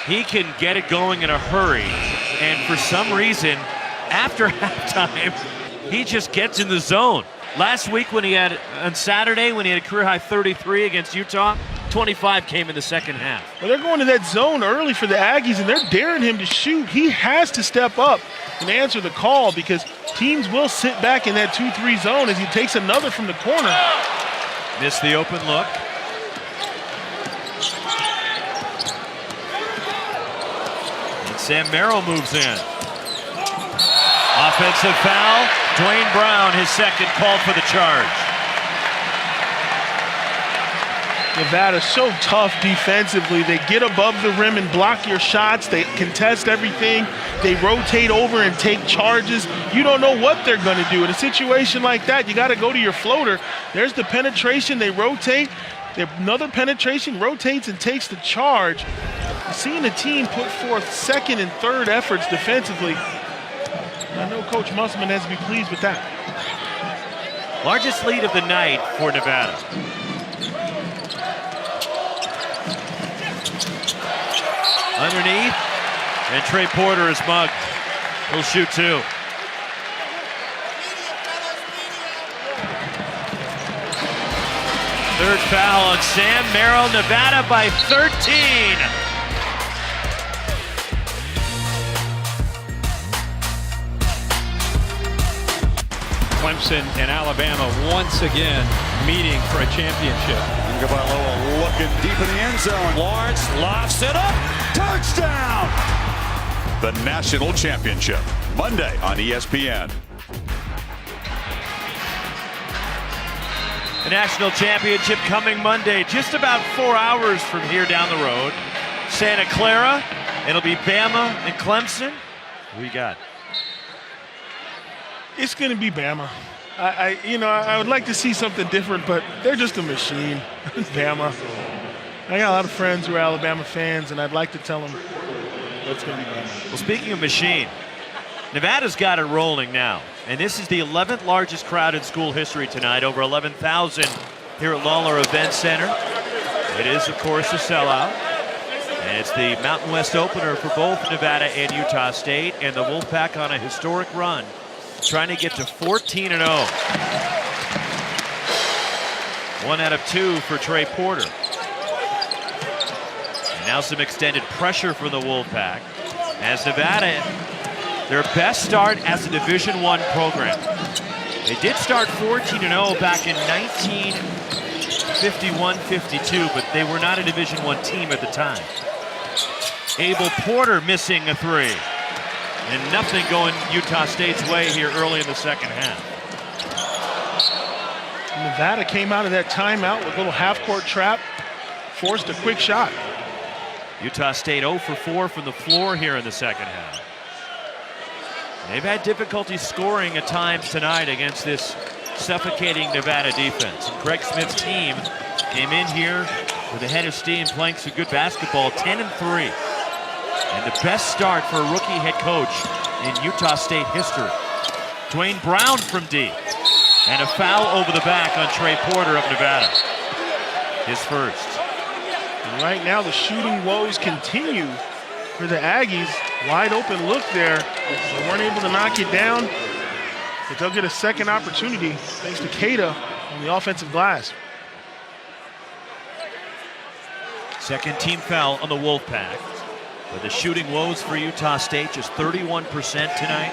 he can get it going in a hurry. And for some reason, after halftime, he just gets in the zone. Last week on Saturday, when he had a career-high 33 against Utah, 25 came in the second half. Well, they're going to that zone early for the Aggies, and they're daring him to shoot. He has to step up and answer the call because teams will sit back in that 2-3 zone as he takes another from the corner. Missed the open look. And Sam Merrill moves in. Offensive foul. Dwayne Brown, his second, called for the charge. Nevada so tough defensively. They get above the rim and block your shots. They contest everything. They rotate over and take charges. You don't know what they're going to do. In a situation like that, you got to go to your floater. There's the penetration. They rotate. Another penetration, rotates and takes the charge. Seeing the team put forth second and third efforts defensively, I know Coach Musselman has to be pleased with that. Largest lead of the night for Nevada. Underneath, and Trey Porter is mugged. He'll shoot two. Third foul on Sam Merrill. Nevada by 13. Clemson and Alabama once again meeting for a championship. Tagovailoa looking deep in the end zone. Lawrence lofts it up. Touchdown! The national championship, Monday on ESPN. The national championship coming Monday, just about 4 hours from here down the road. Santa Clara, it'll be Bama and Clemson. Who you got? It's going to be Bama. I would like to see something different, but they're just a machine. Bama. I got a lot of friends who are Alabama fans, and I'd like to tell them it's going to be Bama. Well, speaking of machine, Nevada's got it rolling now. And this is the 11th largest crowd in school history tonight, over 11,000 here at Lawler Event Center. It is, of course, a sellout. And it's the Mountain West opener for both Nevada and Utah State, and the Wolfpack on a historic run, trying to get to 14-0. 1 out of 2 for Trey Porter. And now some extended pressure for the Wolfpack as Nevada, their best start as a Division I program. They did start 14-0 back in 1951-52, but they were not a Division I team at the time. Abel Porter missing a 3. And nothing going Utah State's way here early in the second half. Nevada came out of that timeout with a little half-court trap, forced a quick shot. Utah State 0 for 4 from the floor here in the second half. They've had difficulty scoring at times tonight against this suffocating Nevada defense. And Craig Smith's team came in here with a head of steam, playing some good basketball, 10-3. And the best start for a rookie head coach in Utah State history. Dwayne Brown from deep. And a foul over the back on Trey Porter of Nevada. His first. And right now the shooting woes continue for the Aggies. Wide open look there. They weren't able to knock it down, but they'll get a second opportunity thanks to Keita on the offensive glass. Second team foul on the Wolfpack. But the shooting woes for Utah State, just 31% tonight.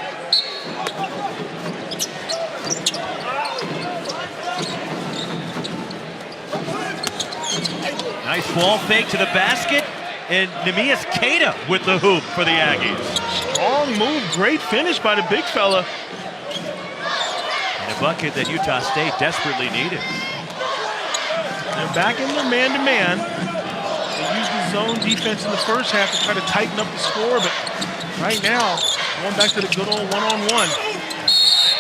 Nice ball fake to the basket, and Neemias Queta with the hoop for the Aggies. Strong move, great finish by the big fella. And a bucket that Utah State desperately needed. They're back in their man-to-man. They used the zone defense in the first half to try to tighten up the score, but right now, going back to the good old one-on-one.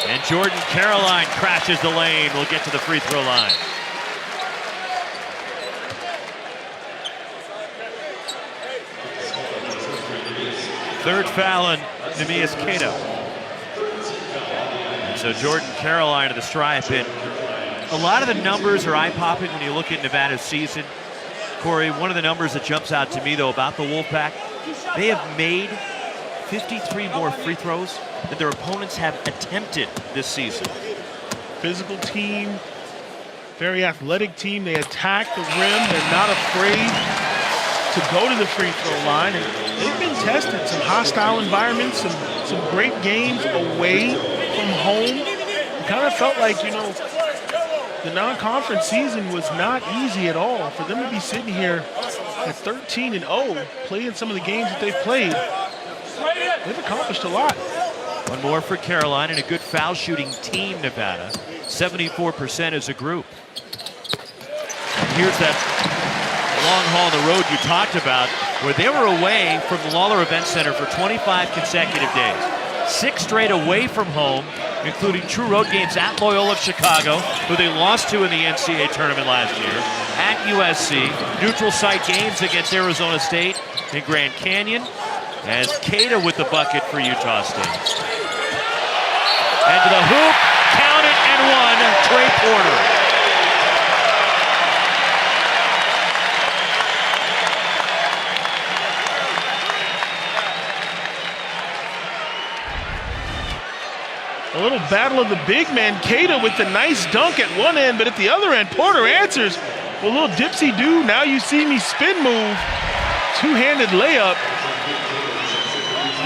And Jordan Caroline crashes the lane. We'll get to the free throw line. Third foul on Neemias Queta. And so Jordan Caroline to the stripe. And a lot of the numbers are eye-popping when you look at Nevada's season. Corey, one of the numbers that jumps out to me, though, about the Wolfpack, they have made 53 more free throws than their opponents have attempted this season. Physical team, very athletic team. They attack the rim. They're not afraid to go to the free throw line. And they've been tested, some hostile environments, some great games away from home. It kind of felt like, the non-conference season was not easy at all. For them to be sitting here at 13-0, playing some of the games that they've played, they've accomplished a lot. One more for Caroline, and a good foul shooting team, Nevada. 74% as a group. And here's that long haul on the road you talked about, where they were away from the Lawler Event Center for 25 consecutive days. 6 straight away from home, including true road games at Loyola of Chicago, who they lost to in the NCAA tournament last year, at USC, neutral site games against Arizona State and Grand Canyon, as Queta with the bucket for Utah State. And to the hoop, count it and one, Trey Porter. A little battle of the big men. Keita with the nice dunk at one end, but at the other end, Porter answers with a little dipsy-do. Now you see me spin move. Two-handed layup.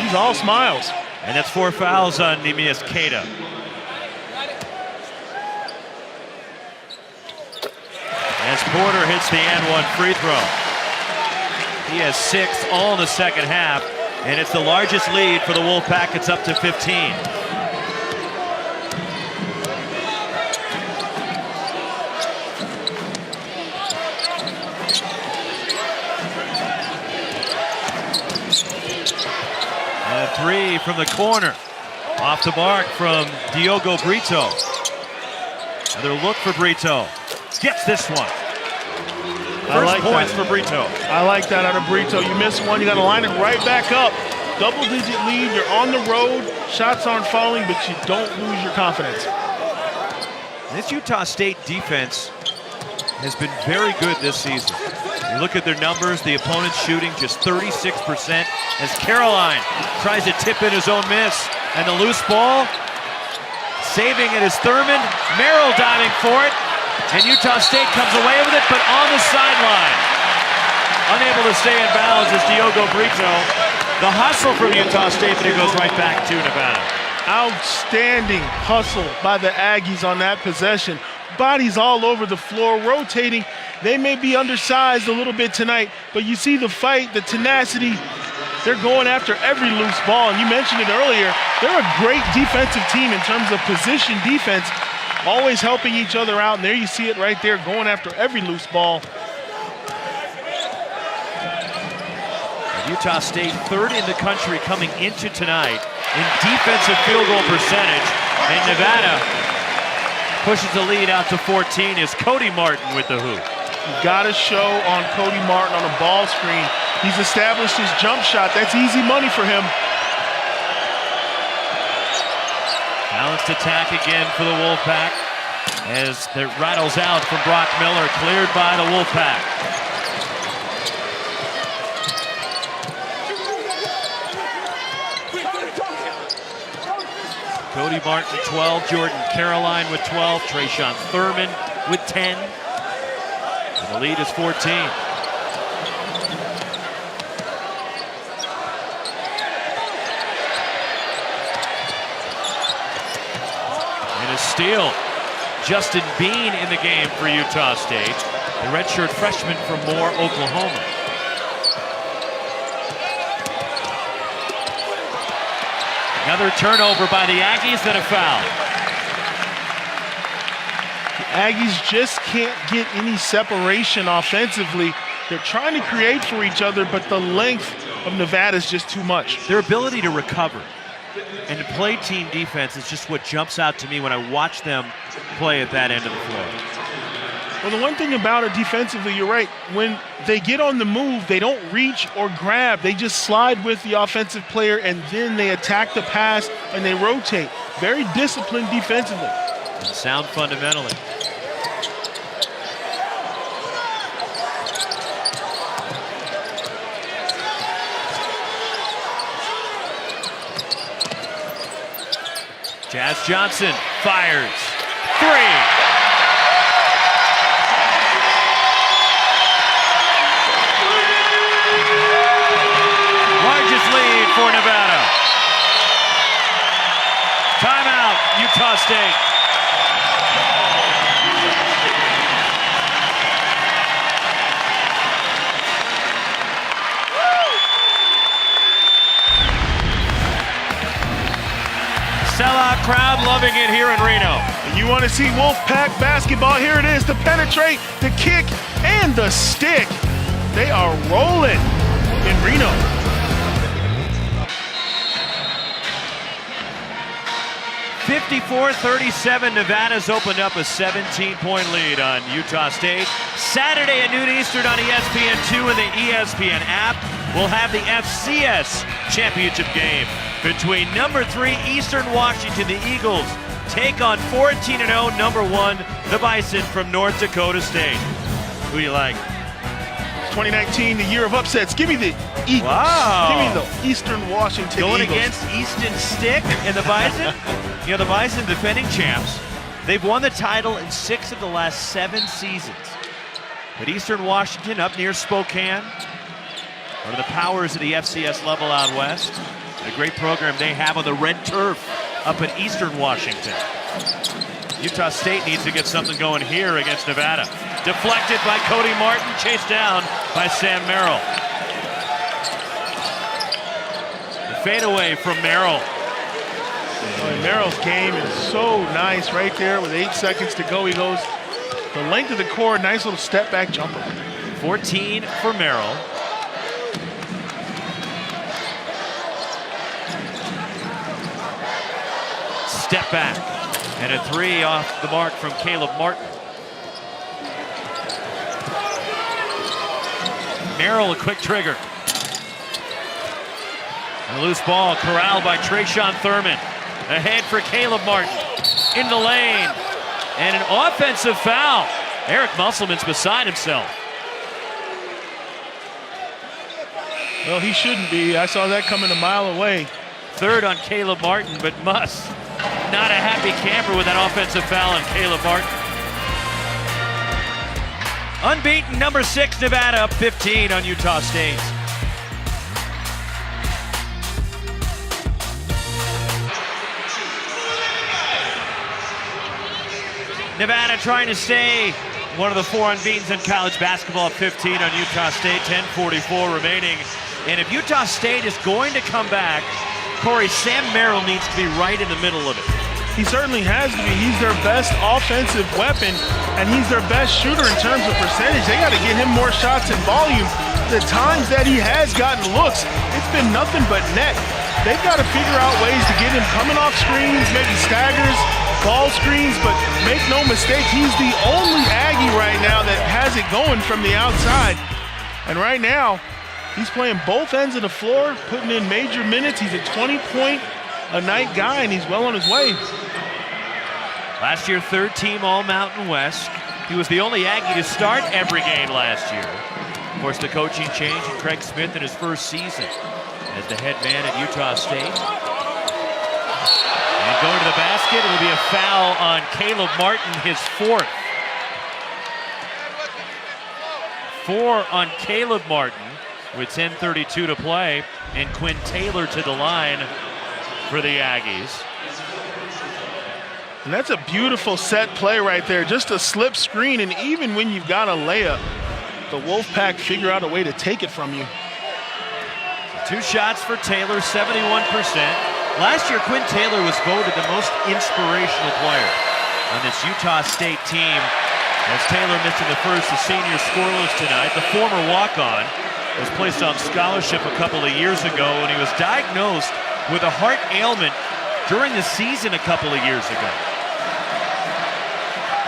He's all smiles. And that's 4 fouls on Neemias Queta. Porter hits the and one free throw. He has 6 all in the second half, and it's the largest lead for the Wolfpack. It's up to 15. And a 3 from the corner. Off the mark from Diogo Brito. Another look for Brito. Gets this one. First points for Brito. I like that out of Brito. You miss one, you got to line it right back up. Double-digit lead, you're on the road. Shots aren't falling, but you don't lose your confidence. This Utah State defense has been very good this season. You look at their numbers, the opponent's shooting just 36% as Caroline tries to tip in his own miss. And the loose ball, saving it is Thurman. Merrill diving for it. And Utah State comes away with it, but on the sideline. Unable to stay in bounds is Diogo Brito. The hustle from Utah State, but it goes right back to Nevada. Outstanding hustle by the Aggies on that possession. Bodies all over the floor, rotating. They may be undersized a little bit tonight, but you see the fight, the tenacity. They're going after every loose ball, and you mentioned it earlier. They're a great defensive team in terms of position defense, always helping each other out, and there you see it right there, going after every loose ball. Utah State third in the country coming into tonight in defensive field goal percentage, and Nevada pushes the lead out to 14 is Cody Martin with the hoop. You got to show on Cody Martin on a ball screen. He's established his jump shot. That's easy money for him. Balanced attack again for the Wolfpack as it rattles out from Brock Miller, cleared by the Wolfpack. Cody Martin 12, Jordan Caroline with 12, Trayshawn Thurman with 10. And the lead is 14. And a steal. Justin Bean in the game for Utah State, the redshirt freshman from Moore, Oklahoma. Another turnover by the Aggies, then a foul. The Aggies just can't get any separation offensively. They're trying to create for each other, but the length of Nevada is just too much. Their ability to recover and to play team defense is just what jumps out to me when I watch them play at that end of the floor. Well, the one thing about it defensively, you're right, when they get on the move, they don't reach or grab. They just slide with the offensive player, and then they attack the pass, and they rotate. Very disciplined defensively. And sound fundamentally. Jazz Johnson fires. 3. Largest lead for Nevada. Timeout, Utah State. Sellout crowd loving it here in Reno. You want to see Wolfpack basketball? Here it is, the penetrate, the kick, and the stick. They are rolling in Reno. (54-37), Nevada's opened up a 17-point lead on Utah State. Saturday at noon Eastern on ESPN2 and the ESPN app, we'll have the FCS championship game between number 3 Eastern Washington, the Eagles, take on 14-0 number 1, the Bison from North Dakota State. Who do you like? 2019, the year of upsets. Give me the Eagles. Wow. Give me the Eastern Washington Going Eagles. against Easton Stick and the Bison? You know, the Bison, defending champs, they've won the title in 6 of the last 7 seasons. But Eastern Washington, up near Spokane, one of the powers of the FCS level out west. A great program they have on the red turf up in Eastern Washington. Utah State needs to get something going here against Nevada. Deflected by Cody Martin, chased down by Sam Merrill. The fadeaway from Merrill. Merrill's game is so nice right there with 8 seconds to go. He goes the length of the court, nice little step back jumper. 14 for Merrill. Step back. And a 3 off the mark from Caleb Martin. Merrill, a quick trigger. And a loose ball corralled by Trayshawn Thurman. Ahead for Caleb Martin. In the lane. And an offensive foul. Eric Musselman's beside himself. Well, he shouldn't be. I saw that coming a mile away. Third on Caleb Martin, but Muss not a happy camper with that offensive foul on Caleb Martin. Unbeaten number 6 Nevada up 15 on Utah State. Nevada trying to stay one of the 4 unbeatens in college basketball at 15 on Utah State, 10:44 remaining. And if Utah State is going to come back, Corey, Sam Merrill needs to be right in the middle of it. He certainly has to be. He's their best offensive weapon, and he's their best shooter in terms of percentage. They got to get him more shots in volume. The times that he has gotten looks, it's been nothing but net. They've got to figure out ways to get him coming off screens, maybe staggers, ball screens, but make no mistake, he's the only Aggie right now that has it going from the outside. And right now, he's playing both ends of the floor, putting in major minutes. He's a 20-point-a-night guy, and he's well on his way. Last year, 3rd team All-Mountain West. He was the only Aggie to start every game last year. Of course, the coaching change in Craig Smith in his first season as the head man at Utah State. And going to the basket, it will be a foul on Caleb Martin, his 4th. 4 on Caleb Martin with 10:32 to play, and Quinn Taylor to the line for the Aggies. And that's a beautiful set play right there. Just a slip screen, and even when you've got a layup, the Wolfpack figure out a way to take it from you. 2 shots for Taylor, 71%. Last year, Quinn Taylor was voted the most inspirational player on this Utah State team. As Taylor missing the first, the senior scoreless tonight. The former walk-on was placed on scholarship a couple of years ago when he was diagnosed with a heart ailment during the season a couple of years ago.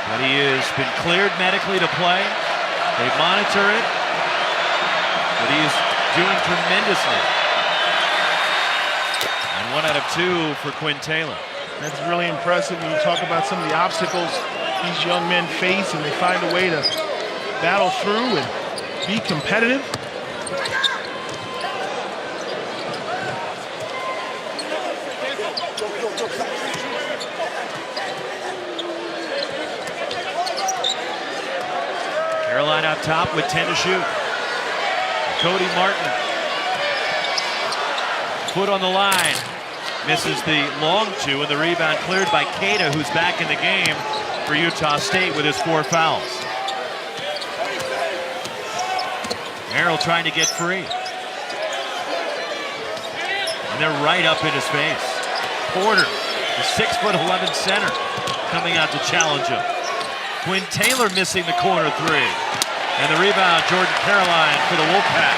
But he has been cleared medically to play. They monitor it, but he is doing tremendously. And 1 out of 2 for Quinn Taylor. That's really impressive when you talk about some of the obstacles these young men face, and they find a way to battle through and be competitive. Carolina up top with 10 to shoot. Cody Martin. Foot on the line. Misses the long 2, and the rebound cleared by Keita, who's back in the game for Utah State with his 4 fouls. Merrill trying to get free. And they're right up in his face. Porter, the 6'11" center, coming out to challenge him. Quinn Taylor missing the corner 3. And the rebound, Jordan Caroline for the Wolfpack.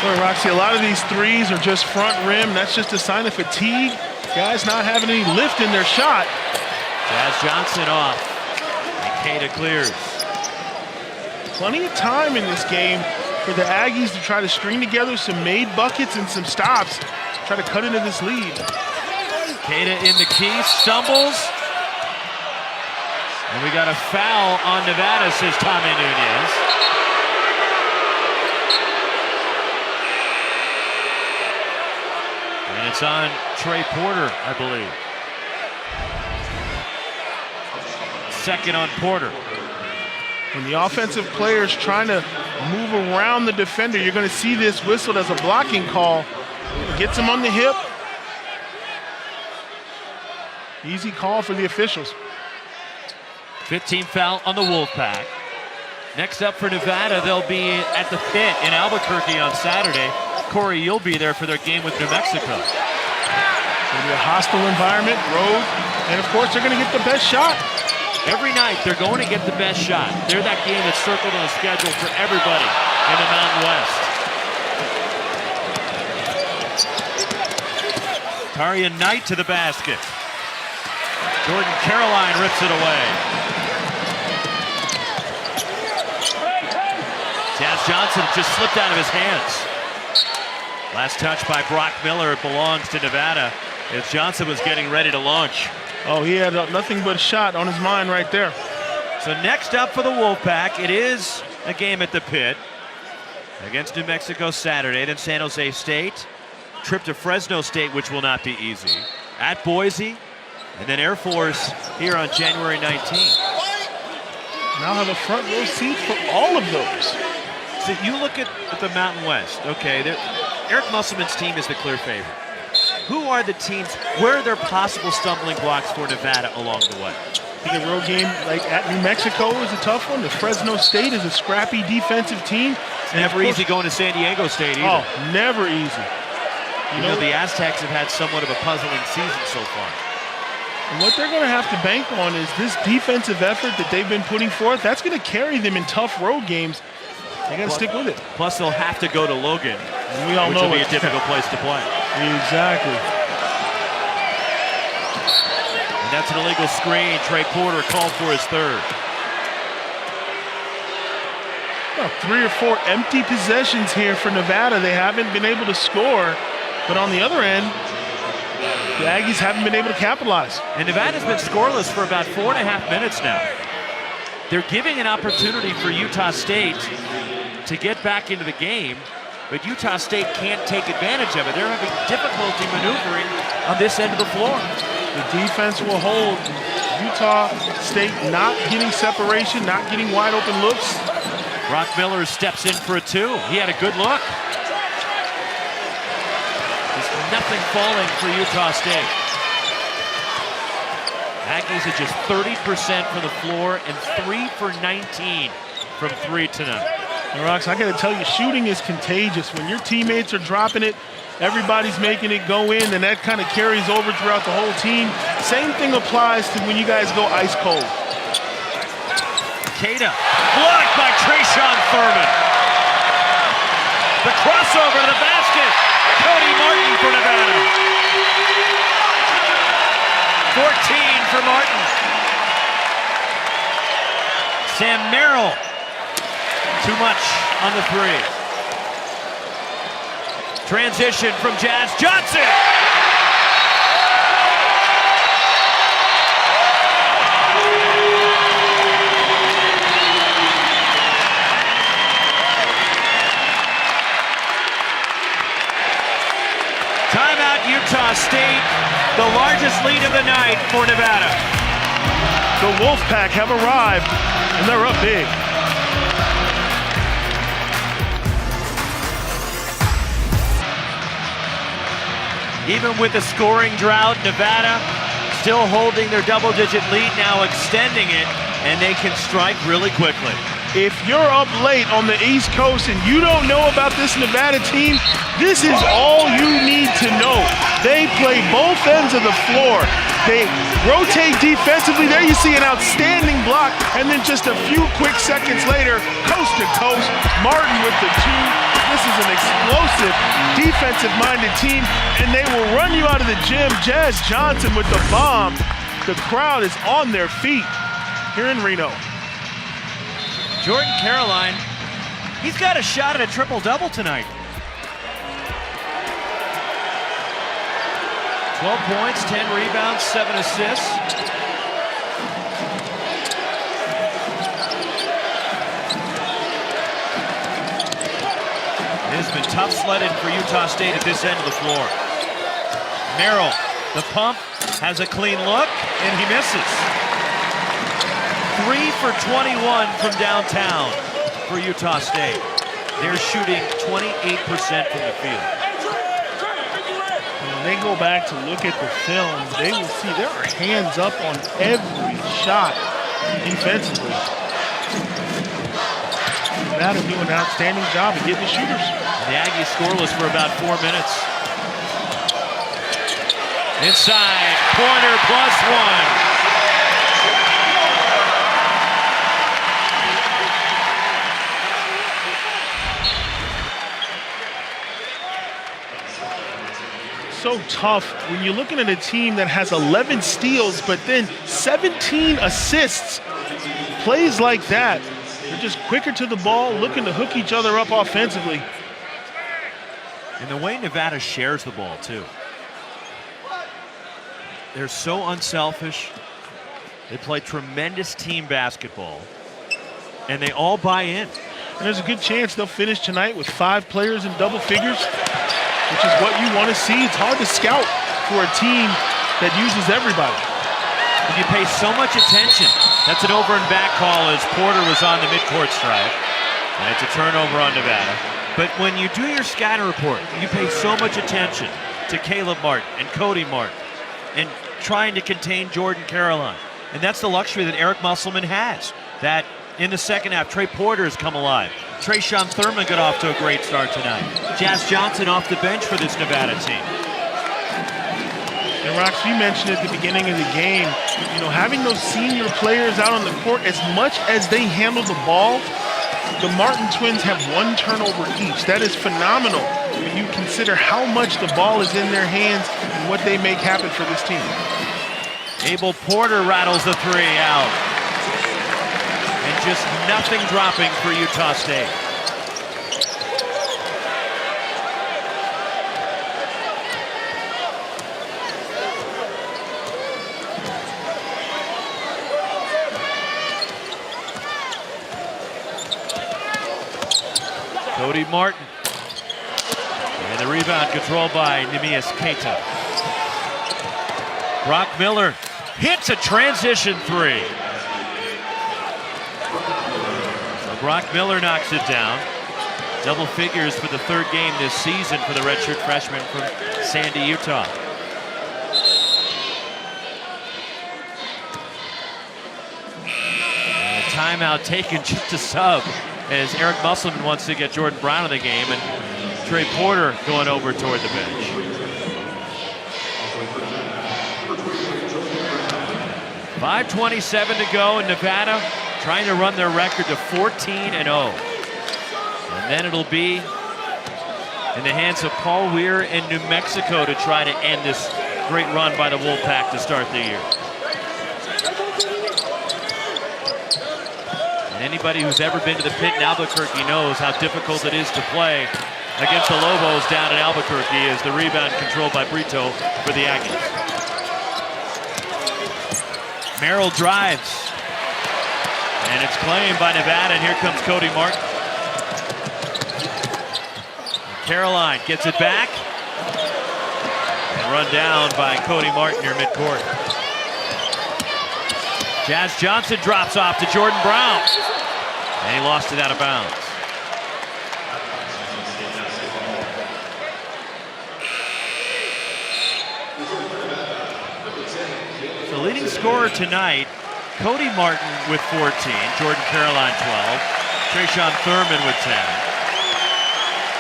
Boy, Roxy, a lot of these threes are just front rim. That's just a sign of fatigue. Guys not having any lift in their shot. Jazz Johnson off. And Keita clears. Plenty of time in this game for the Aggies to try to string together some made buckets and some stops. Try to cut into this lead. Keita in the key, stumbles. And we got a foul on Nevada, says Tommy Nunez. And it's on Trey Porter, I believe. Second on Porter. When the offensive player is trying to move around the defender, you're going to see this whistled as a blocking call. Gets him on the hip. Easy call for the officials. 15 foul on the Wolfpack. Next up for Nevada, they'll be at the Pit in Albuquerque on Saturday. Corey, you'll be there for their game with New Mexico. It's going to be a hostile environment, road, and of course they're going to get the best shot. Every night they're going to get the best shot. They're that game that's circled on the schedule for everybody in the Mountain West. Taria Knight to the basket. Jordan Caroline rips it away. Jazz Johnson just slipped out of his hands. Last touch by Brock Miller. It belongs to Nevada as Johnson was getting ready to launch. Oh, he had nothing but a shot on his mind right there. So next up for the Wolfpack, it is a game at the Pit against New Mexico Saturday, then San Jose State. Trip to Fresno State, which will not be easy. At Boise, and then Air Force here on January 19th. Now have a front row seat for all of those. So you look at the Mountain West, okay, Eric Musselman's team is the clear favorite. Who are the teams, where are there possible stumbling blocks for Nevada along the way? I think a road game like at New Mexico is a tough one. The Fresno State is a scrappy defensive team. Never easy going to San Diego State either. Oh, never easy. You know, the Aztecs have had somewhat of a puzzling season so far. And what they're going to have to bank on is this defensive effort that they've been putting forth. That's going to carry them in tough road games. They got to stick with it. Plus, they'll have to go to Logan, we all which know will be a difficult place to play. Exactly. And that's an illegal screen. Trey Porter called for his third. Well, 3 or 4 empty possessions here for Nevada. They haven't been able to score. But on the other end, the Aggies haven't been able to capitalize. And Nevada's been scoreless for about 4.5 minutes now. They're giving an opportunity for Utah State to get back into the game, but Utah State can't take advantage of it. They're having difficulty maneuvering on this end of the floor. The defense will hold. Utah State not getting separation, not getting wide open looks. Brock Miller steps in for a 2. He had a good look. There's nothing falling for Utah State. Aggies are just 30% from the floor and 3 for 19 from 3 tonight. And Rox, I got to tell you, shooting is contagious. When your teammates are dropping it, everybody's making it go in, and that kind of carries over throughout the whole team. Same thing applies to when you guys go ice cold. Cada, blocked by Trayshawn Furman. The crossover to the basket. Cody Martin for Nevada. 14 for Martin. Sam Merrill. Too much on the 3. Transition from Jazz Johnson. Timeout Utah State, the largest lead of the night for Nevada. The Wolfpack have arrived, and they're up big. Even with the scoring drought, Nevada still holding their double-digit lead, now extending it, and they can strike really quickly. If you're up late on the East Coast and you don't know about this Nevada team, this is all you need to know. They play both ends of the floor. They rotate defensively. There you see an outstanding block, and then just a few quick seconds later, coast to coast, Martin with the 2. This is an explosive, defensive-minded team, and they will run you out of the gym. Jazz Johnson with the bomb. The crowd is on their feet here in Reno. Jordan Caroline, he's got a shot at a triple-double tonight. 12 points, 10 rebounds, 7 assists. It has been tough sledding for Utah State at this end of the floor. Merrill, the pump, has a clean look, and he misses. 3 for 21 from downtown for Utah State. They're shooting 28% from the field. When they go back to look at the film, they will see there are hands up on every shot defensively. Nevada doing an outstanding job of getting the shooters. The Aggies scoreless for about 4 minutes. Inside, Porter +1. So tough when you're looking at a team that has 11 steals, but then 17 assists. Plays like that, they're just quicker to the ball, looking to hook each other up offensively. And the way Nevada shares the ball, too. They're so unselfish. They play tremendous team basketball. And they all buy in. And there's a good chance they'll finish tonight with 5 players in double figures, which is what you want to see. It's hard to scout for a team that uses everybody. If you pay so much attention, that's an over and back call as Porter was on the midcourt stripe. And it's a turnover on Nevada. But when you do your scatter report, you pay so much attention to Caleb Martin and Cody Martin and trying to contain Jordan Caroline. And that's the luxury that Eric Musselman has. That in the second half, Trey Porter has come alive. Trayshawn Thurman got off to a great start tonight. Jazz Johnson off the bench for this Nevada team. And Rox, you mentioned at the beginning of the game, you know, having those senior players out on the court, as much as they handle the ball, the Martin twins have 1 turnover each. That is phenomenal when you consider how much the ball is in their hands and what they make happen for this team. Abel Porter rattles the 3 out. And just nothing dropping for Utah State. Cody Martin. And the rebound controlled by Neemias Keita. Brock Miller hits a transition 3. So Brock Miller knocks it down. Double figures for the 3rd game this season for the redshirt freshman from Sandy, Utah. And a timeout taken just to sub as Eric Musselman wants to get Jordan Brown in the game, and Trey Porter going over toward the bench. .527 to go, and Nevada trying to run their record to 14-0. And then it'll be in the hands of Paul Weir in New Mexico to try to end this great run by the Wolfpack to start the year. And anybody who's ever been to the pit in Albuquerque knows how difficult it is to play against the Lobos down in Albuquerque, as the rebound controlled by Brito for the Aggies. Merrill drives. And it's claimed by Nevada, and here comes Cody Martin. Caroline gets it back. And run down by Cody Martin near midcourt. Jazz Johnson drops off to Jordan Brown. And he lost it out of bounds. The leading scorer tonight, Cody Martin with 14, Jordan Caroline 12, Trayshawn Thurman with 10.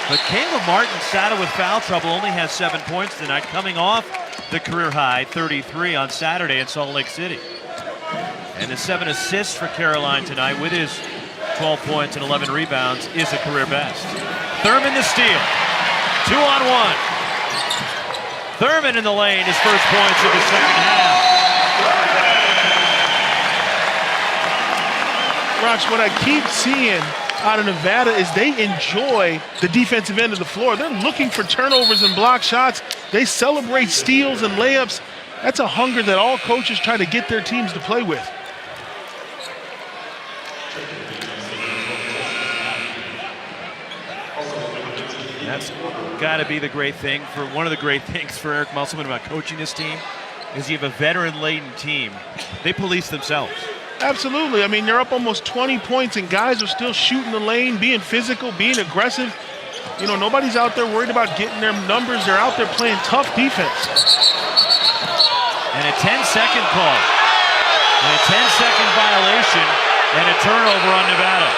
But Caleb Martin, saddled with foul trouble, only has 7 points tonight, coming off the career high 33 on Saturday in Salt Lake City. And the 7 assists for Caroline tonight with his 12 points and 11 rebounds is a career best. Thurman the steal. 2-on-1. Thurman in the lane, his first points of the second half. Rox, what I keep seeing out of Nevada is they enjoy the defensive end of the floor. They're looking for turnovers and block shots. They celebrate steals and layups. That's a hunger that all coaches try to get their teams to play with. That's got to be the great thing for one of the great things for Eric Musselman about coaching this team is you have a veteran-laden team. They police themselves. Absolutely. I mean, they're up almost 20 points, and guys are still shooting the lane, being physical, being aggressive. You know, nobody's out there worried about getting their numbers. They're out there playing tough defense. And a 10-second call. And a 10-second violation and a turnover on Nevada.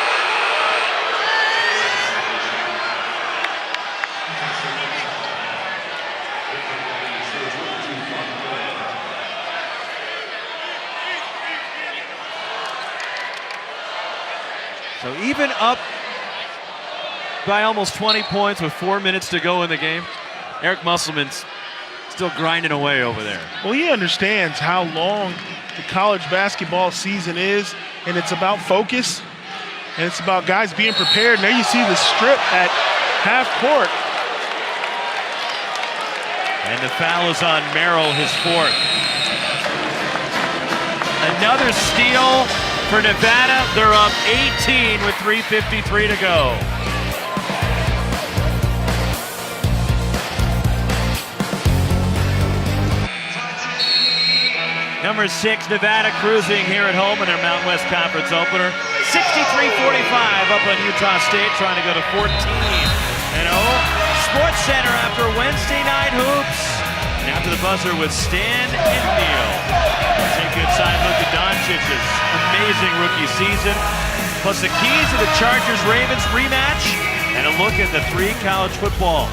So even up by almost 20 points with 4 minutes to go in the game, Eric Musselman's still grinding away over there. Well, he understands how long the college basketball season is, and it's about focus, and it's about guys being prepared. And there you see the strip at half court. And the foul is on Merrill, his fourth. Another steal for Nevada. They're up 18 with 3:53 to go. Number 6, Nevada cruising here at home in their Mountain West Conference opener. 63-45 up on Utah State, trying to go to 14-0. Sports Center after Wednesday night hoops. And after the buzzer with Stan and Neal. Take a side look at Doncic's amazing rookie season, plus the keys to the Chargers-Ravens rematch, and a look at the 3 college football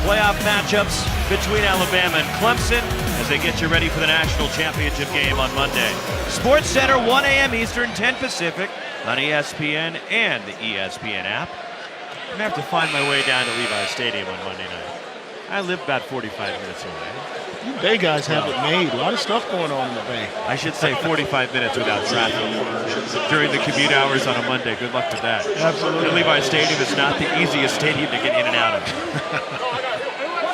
playoff matchups between Alabama and Clemson as they get you ready for the national championship game on Monday. Sports Center, 1 a.m. Eastern, 10 Pacific on ESPN and the ESPN app. I'm going to have to find my way down to Levi Stadium on Monday night. I live about 45 minutes away. You Bay guys have it made. A lot of stuff going on in the Bay. I should say 45 minutes without traffic during the commute hours on a Monday. Good luck with that. Absolutely. The Levi Stadium is not the easiest stadium to get in and out of.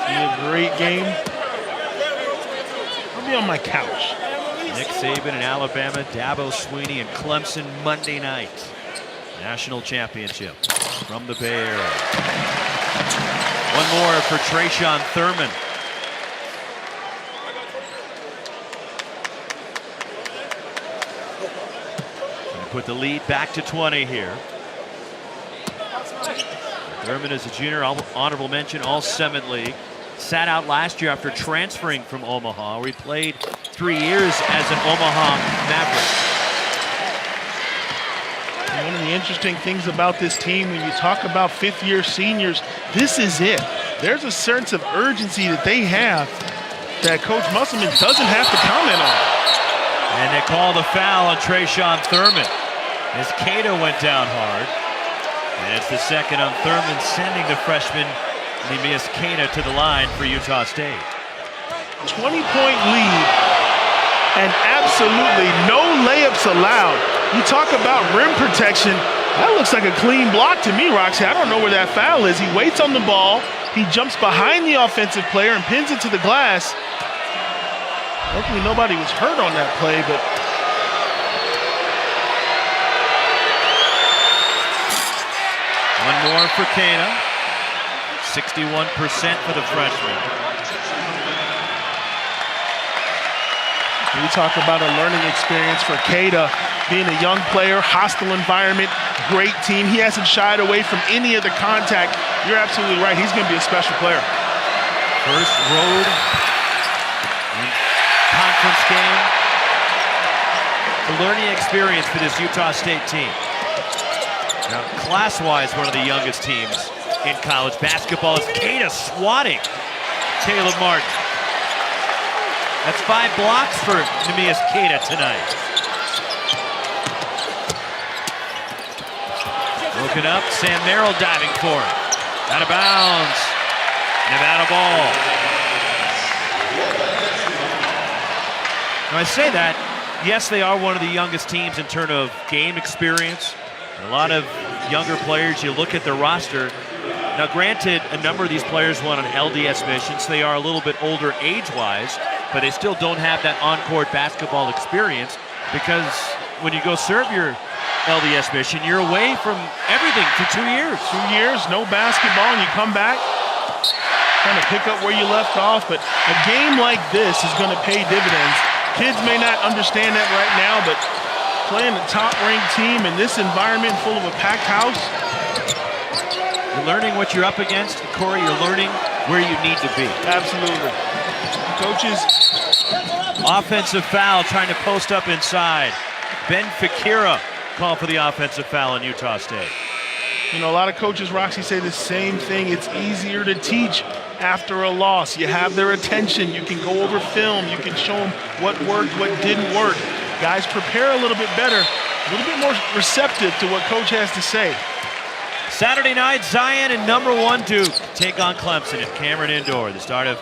Be a great game. I'll be on my couch. Nick Saban in Alabama, Dabo Swinney and Clemson Monday night. National championship from the Bay Area. One more for Trayshawn Thurman. Gonna put the lead back to 20 here. Thurman is a junior, honorable mention, all Summit League. Sat out last year after transferring from Omaha, where he played 3 years as an Omaha Maverick. One of the interesting things about this team, when you talk about fifth-year seniors, this is it. There's a sense of urgency that they have that Coach Musselman doesn't have to comment on. And they call the foul on Trayshawn Thurman as Cato went down hard. And it's the second on Thurman, sending the freshman Neemias Queta to the line for Utah State. 20-point lead and absolutely no layups allowed. You talk about rim protection. That looks like a clean block to me, Roxy. I don't know where that foul is. He waits on the ball. He jumps behind the offensive player and pins it to the glass. Hopefully nobody was hurt on that play, but one more for Queta. 61% for the freshman. we talk about a learning experience for Queta, being a young player, hostile environment, great team. He hasn't shied away from any of the contact. You're absolutely right. He's going to be a special player. First road conference game. A learning experience for this Utah State team. Now, class-wise, one of the youngest teams in college basketball is Queta swatting Caleb Martin. That's 5 blocks for Neemias Queta tonight. Broken up, Sam Merrill diving for it. Out of bounds. Nevada ball. Now I say that, yes, they are one of the youngest teams in terms of game experience. A lot of younger players, you look at their roster. Now granted, a number of these players went on LDS missions. They are a little bit older age-wise, but they still don't have that on-court basketball experience, because when you go serve your LDS mission, you're away from everything for 2 years. 2 years, no basketball, and you come back, kind of pick up where you left off. But a game like this is going to pay dividends. Kids may not understand that right now, but playing a top-ranked team in this environment full of a packed house. You're learning what you're up against. Corey, you're learning where you need to be. Absolutely. Coaches Offensive foul, trying to post up inside. Ben Fakira called for the offensive foul in Utah State. You know, a lot of coaches, Roxy, say the same thing. It's easier to teach after a loss. You have their attention. You can go over film. You can show them what worked, what didn't work. Guys prepare a little bit better, a little bit more receptive to what coach has to say. Saturday night, Zion and #1 Duke take on Clemson at Cameron Indoor. The start of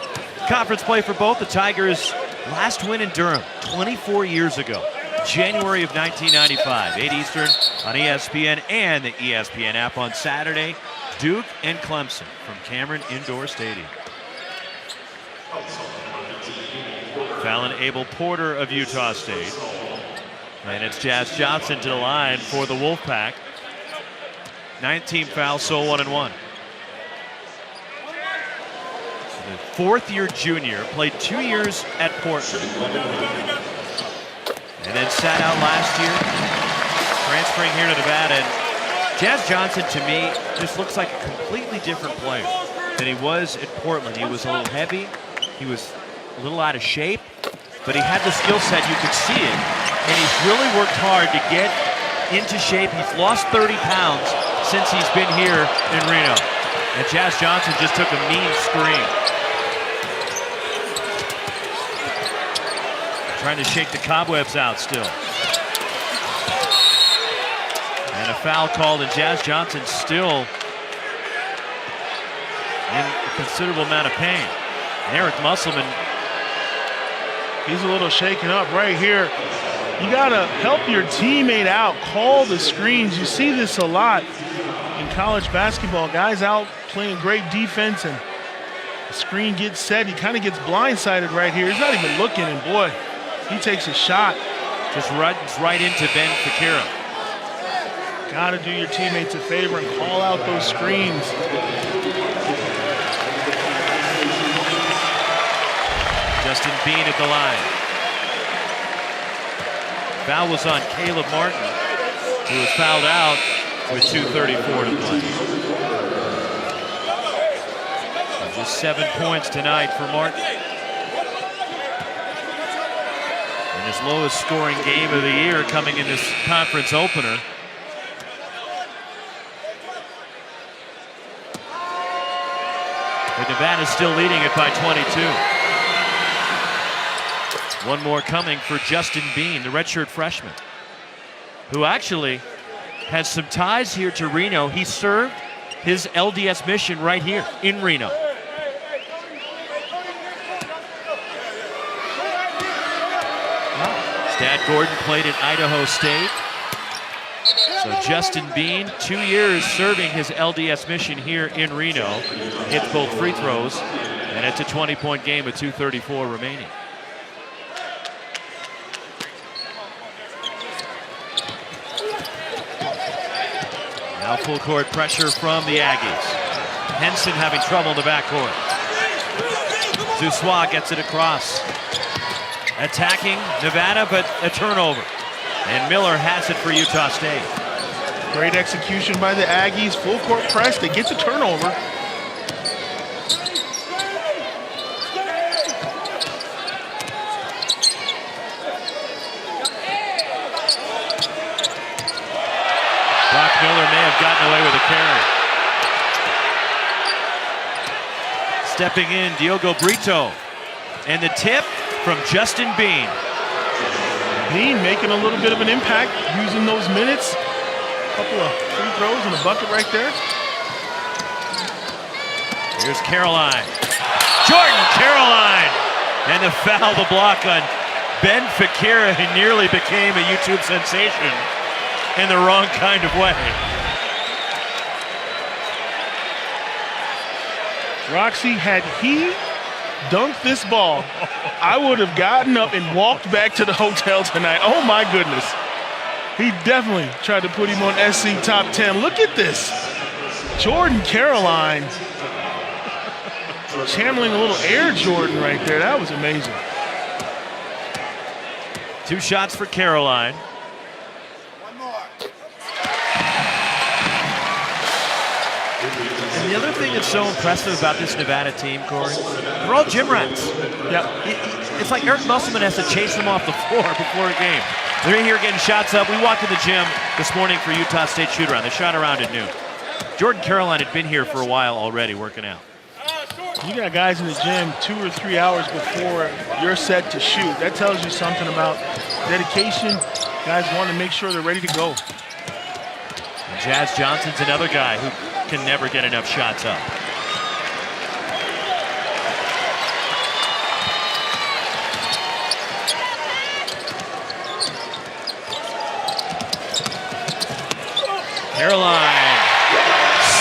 conference play for both. The Tigers' last win in Durham 24 years ago, January of 1995. 8 Eastern on ESPN and the ESPN app on Saturday. Duke and Clemson from Cameron Indoor Stadium. Fallon Abel Porter of Utah State. And it's Jazz Johnson to the line for the Wolfpack. 19 fouls, so 1-1. The fourth-year junior, played 2 years at Portland. And then sat out last year, transferring here to Nevada. And Jazz Johnson, to me, just looks like a completely different player than he was at Portland. He was a little heavy, he was a little out of shape, but he had the skill set, you could see it. And he's really worked hard to get into shape. He's lost 30 pounds since he's been here in Reno. And Jazz Johnson just took a mean screen. Trying to shake the cobwebs out still. And a foul called, and Jazz Johnson still in a considerable amount of pain. And Eric Musselman, he's a little shaken up right here. You gotta help your teammate out, call the screens. You see this a lot in college basketball. Guys out playing great defense and the screen gets set. He kind of gets blindsided right here. He's not even looking, and boy, he takes a shot. just runs right into Ben Fakira. Gotta do your teammates a favor and call out those screens. Justin Bean at the line. Foul was on Caleb Martin, who was fouled out with 2:34 to play. Just 7 points tonight for Martin. And his lowest scoring game of the year coming in this conference opener. But Nevada's still leading it by 22. One more coming for Justin Bean, the redshirt freshman, who actually has some ties here to Reno. He served his LDS mission right here in Reno. Dad Gordon played at Idaho State. So Justin Bean, 2 years serving his LDS mission here in Reno, hits both free throws, and it's a 20-point game with 2:34 remaining. Now full court pressure from the Aggies. Henson having trouble in the backcourt. Zousois gets it across. Attacking Nevada, but a turnover. And Miller has it for Utah State. Great execution by the Aggies. Full court press. They get the turnover. Brock Miller may have gotten away with a carry. Stepping in, Diogo Brito. And the tip from Justin Bean. Bean making a little bit of an impact, using those minutes. A couple of free throws and a bucket right there. Here's Caroline. Jordan Caroline! And the foul, the block on Ben Fakira, who nearly became a YouTube sensation in the wrong kind of way. Roxy, had he dunked this ball, I would have gotten up and walked back to the hotel tonight. Oh my goodness. He definitely tried to put him on SC top 10. Look at this. Jordan Caroline channeling a little Air Jordan right there. That was amazing. 2 shots for Caroline. And the other thing that's so impressive about this Nevada team, Corey, they're all gym rats. Yeah. it's like Eric Musselman has to chase them off the floor before a game. They're here getting shots up. We walked to the gym this morning for Utah State shoot-around. They shot around at noon. Jordan Caroline had been here for a while already working out. You got guys in the gym 2 or 3 hours before you're set to shoot. That tells you something about dedication. Guys want to make sure they're ready to go. And Jazz Johnson's another guy who can never get enough shots up. Caroline.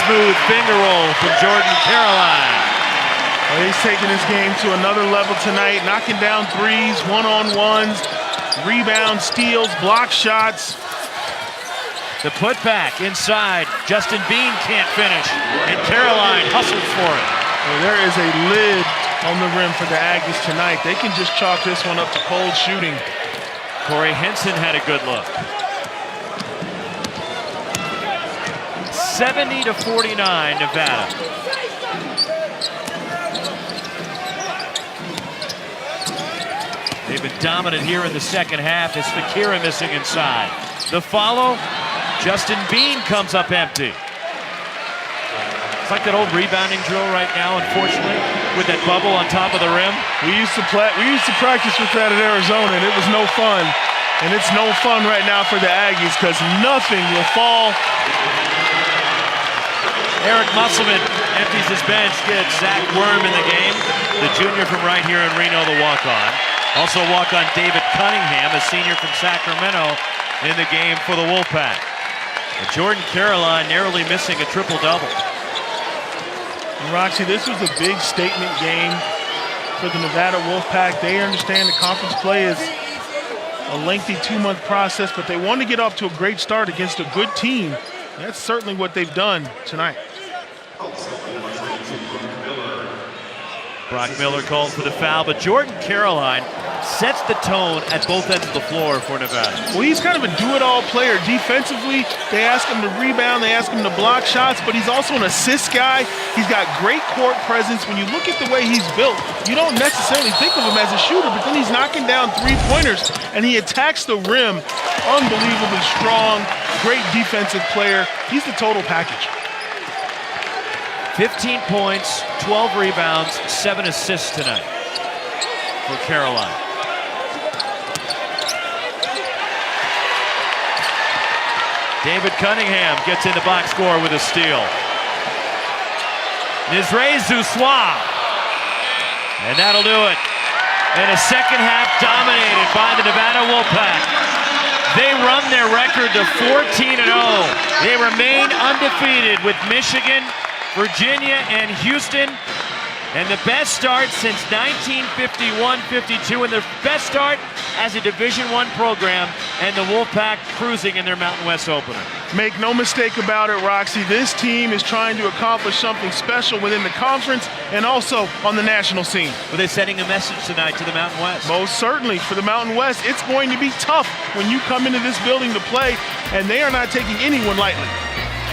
Smooth finger roll from Jordan Caroline. Well, he's taking his game to another level tonight, knocking down threes, one-on-ones, rebounds, steals, block shots. The putback inside. Justin Bean can't finish, and Caroline hustles for it. Well, there is a lid on the rim for the Aggies tonight. They can just chalk this one up to cold shooting. Corey Henson had a good look. 70-49, Nevada. They've been dominant here in the second half. It's Fakira missing inside. The follow, Justin Bean comes up empty. It's like that old rebounding drill right now, unfortunately, with that bubble on top of the rim. We used to practice with that at Arizona, and it was no fun. And it's no fun right now for the Aggies because nothing will fall. Eric Musselman empties his bench, gets Zach Worm in the game. The junior from right here in Reno, the walk-on. Also walk-on David Cunningham, a senior from Sacramento, in the game for the Wolfpack. And Jordan Caroline narrowly missing a triple-double. And Roxy, this was a big statement game for the Nevada Wolfpack. They understand the conference play is a lengthy 2-month process, but they want to get off to a great start against a good team. That's certainly what they've done tonight. Brock Miller called for the foul, but Jordan Caroline sets the tone at both ends of the floor for Nevada. Well, he's kind of a do-it-all player. Defensively, they ask him to rebound, they ask him to block shots, but he's also an assist guy. He's got great court presence. When you look at the way he's built, you don't necessarily think of him as a shooter, but then he's knocking down three-pointers, and he attacks the rim. Unbelievably strong, great defensive player. He's the total package. 15 points, 12 rebounds, 7 assists tonight for Caroline. David Cunningham gets in the box score with a steal. Nizrae Zousois. And that'll do it. And a second half dominated by the Nevada Wolfpack. They run their record to 14-0. They remain undefeated with Michigan, Virginia, and Houston. And the best start since 1951-52, and their best start as a Division I program, and the Wolfpack cruising in their Mountain West opener. Make no mistake about it, Roxy. This team is trying to accomplish something special within the conference and also on the national scene. Were they sending a message tonight to the Mountain West? Most certainly. For the Mountain West, it's going to be tough when you come into this building to play, and they are not taking anyone lightly.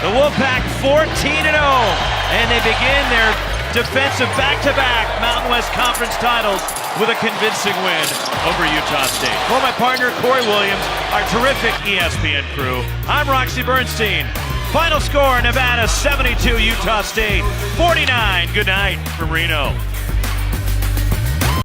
The Wolfpack 14-0, and they begin their defensive back-to-back Mountain West Conference titles with a convincing win over Utah State. For my partner, Corey Williams, our terrific ESPN crew, I'm Roxy Bernstein. Final score, Nevada 72, Utah State 49. Good night from Reno.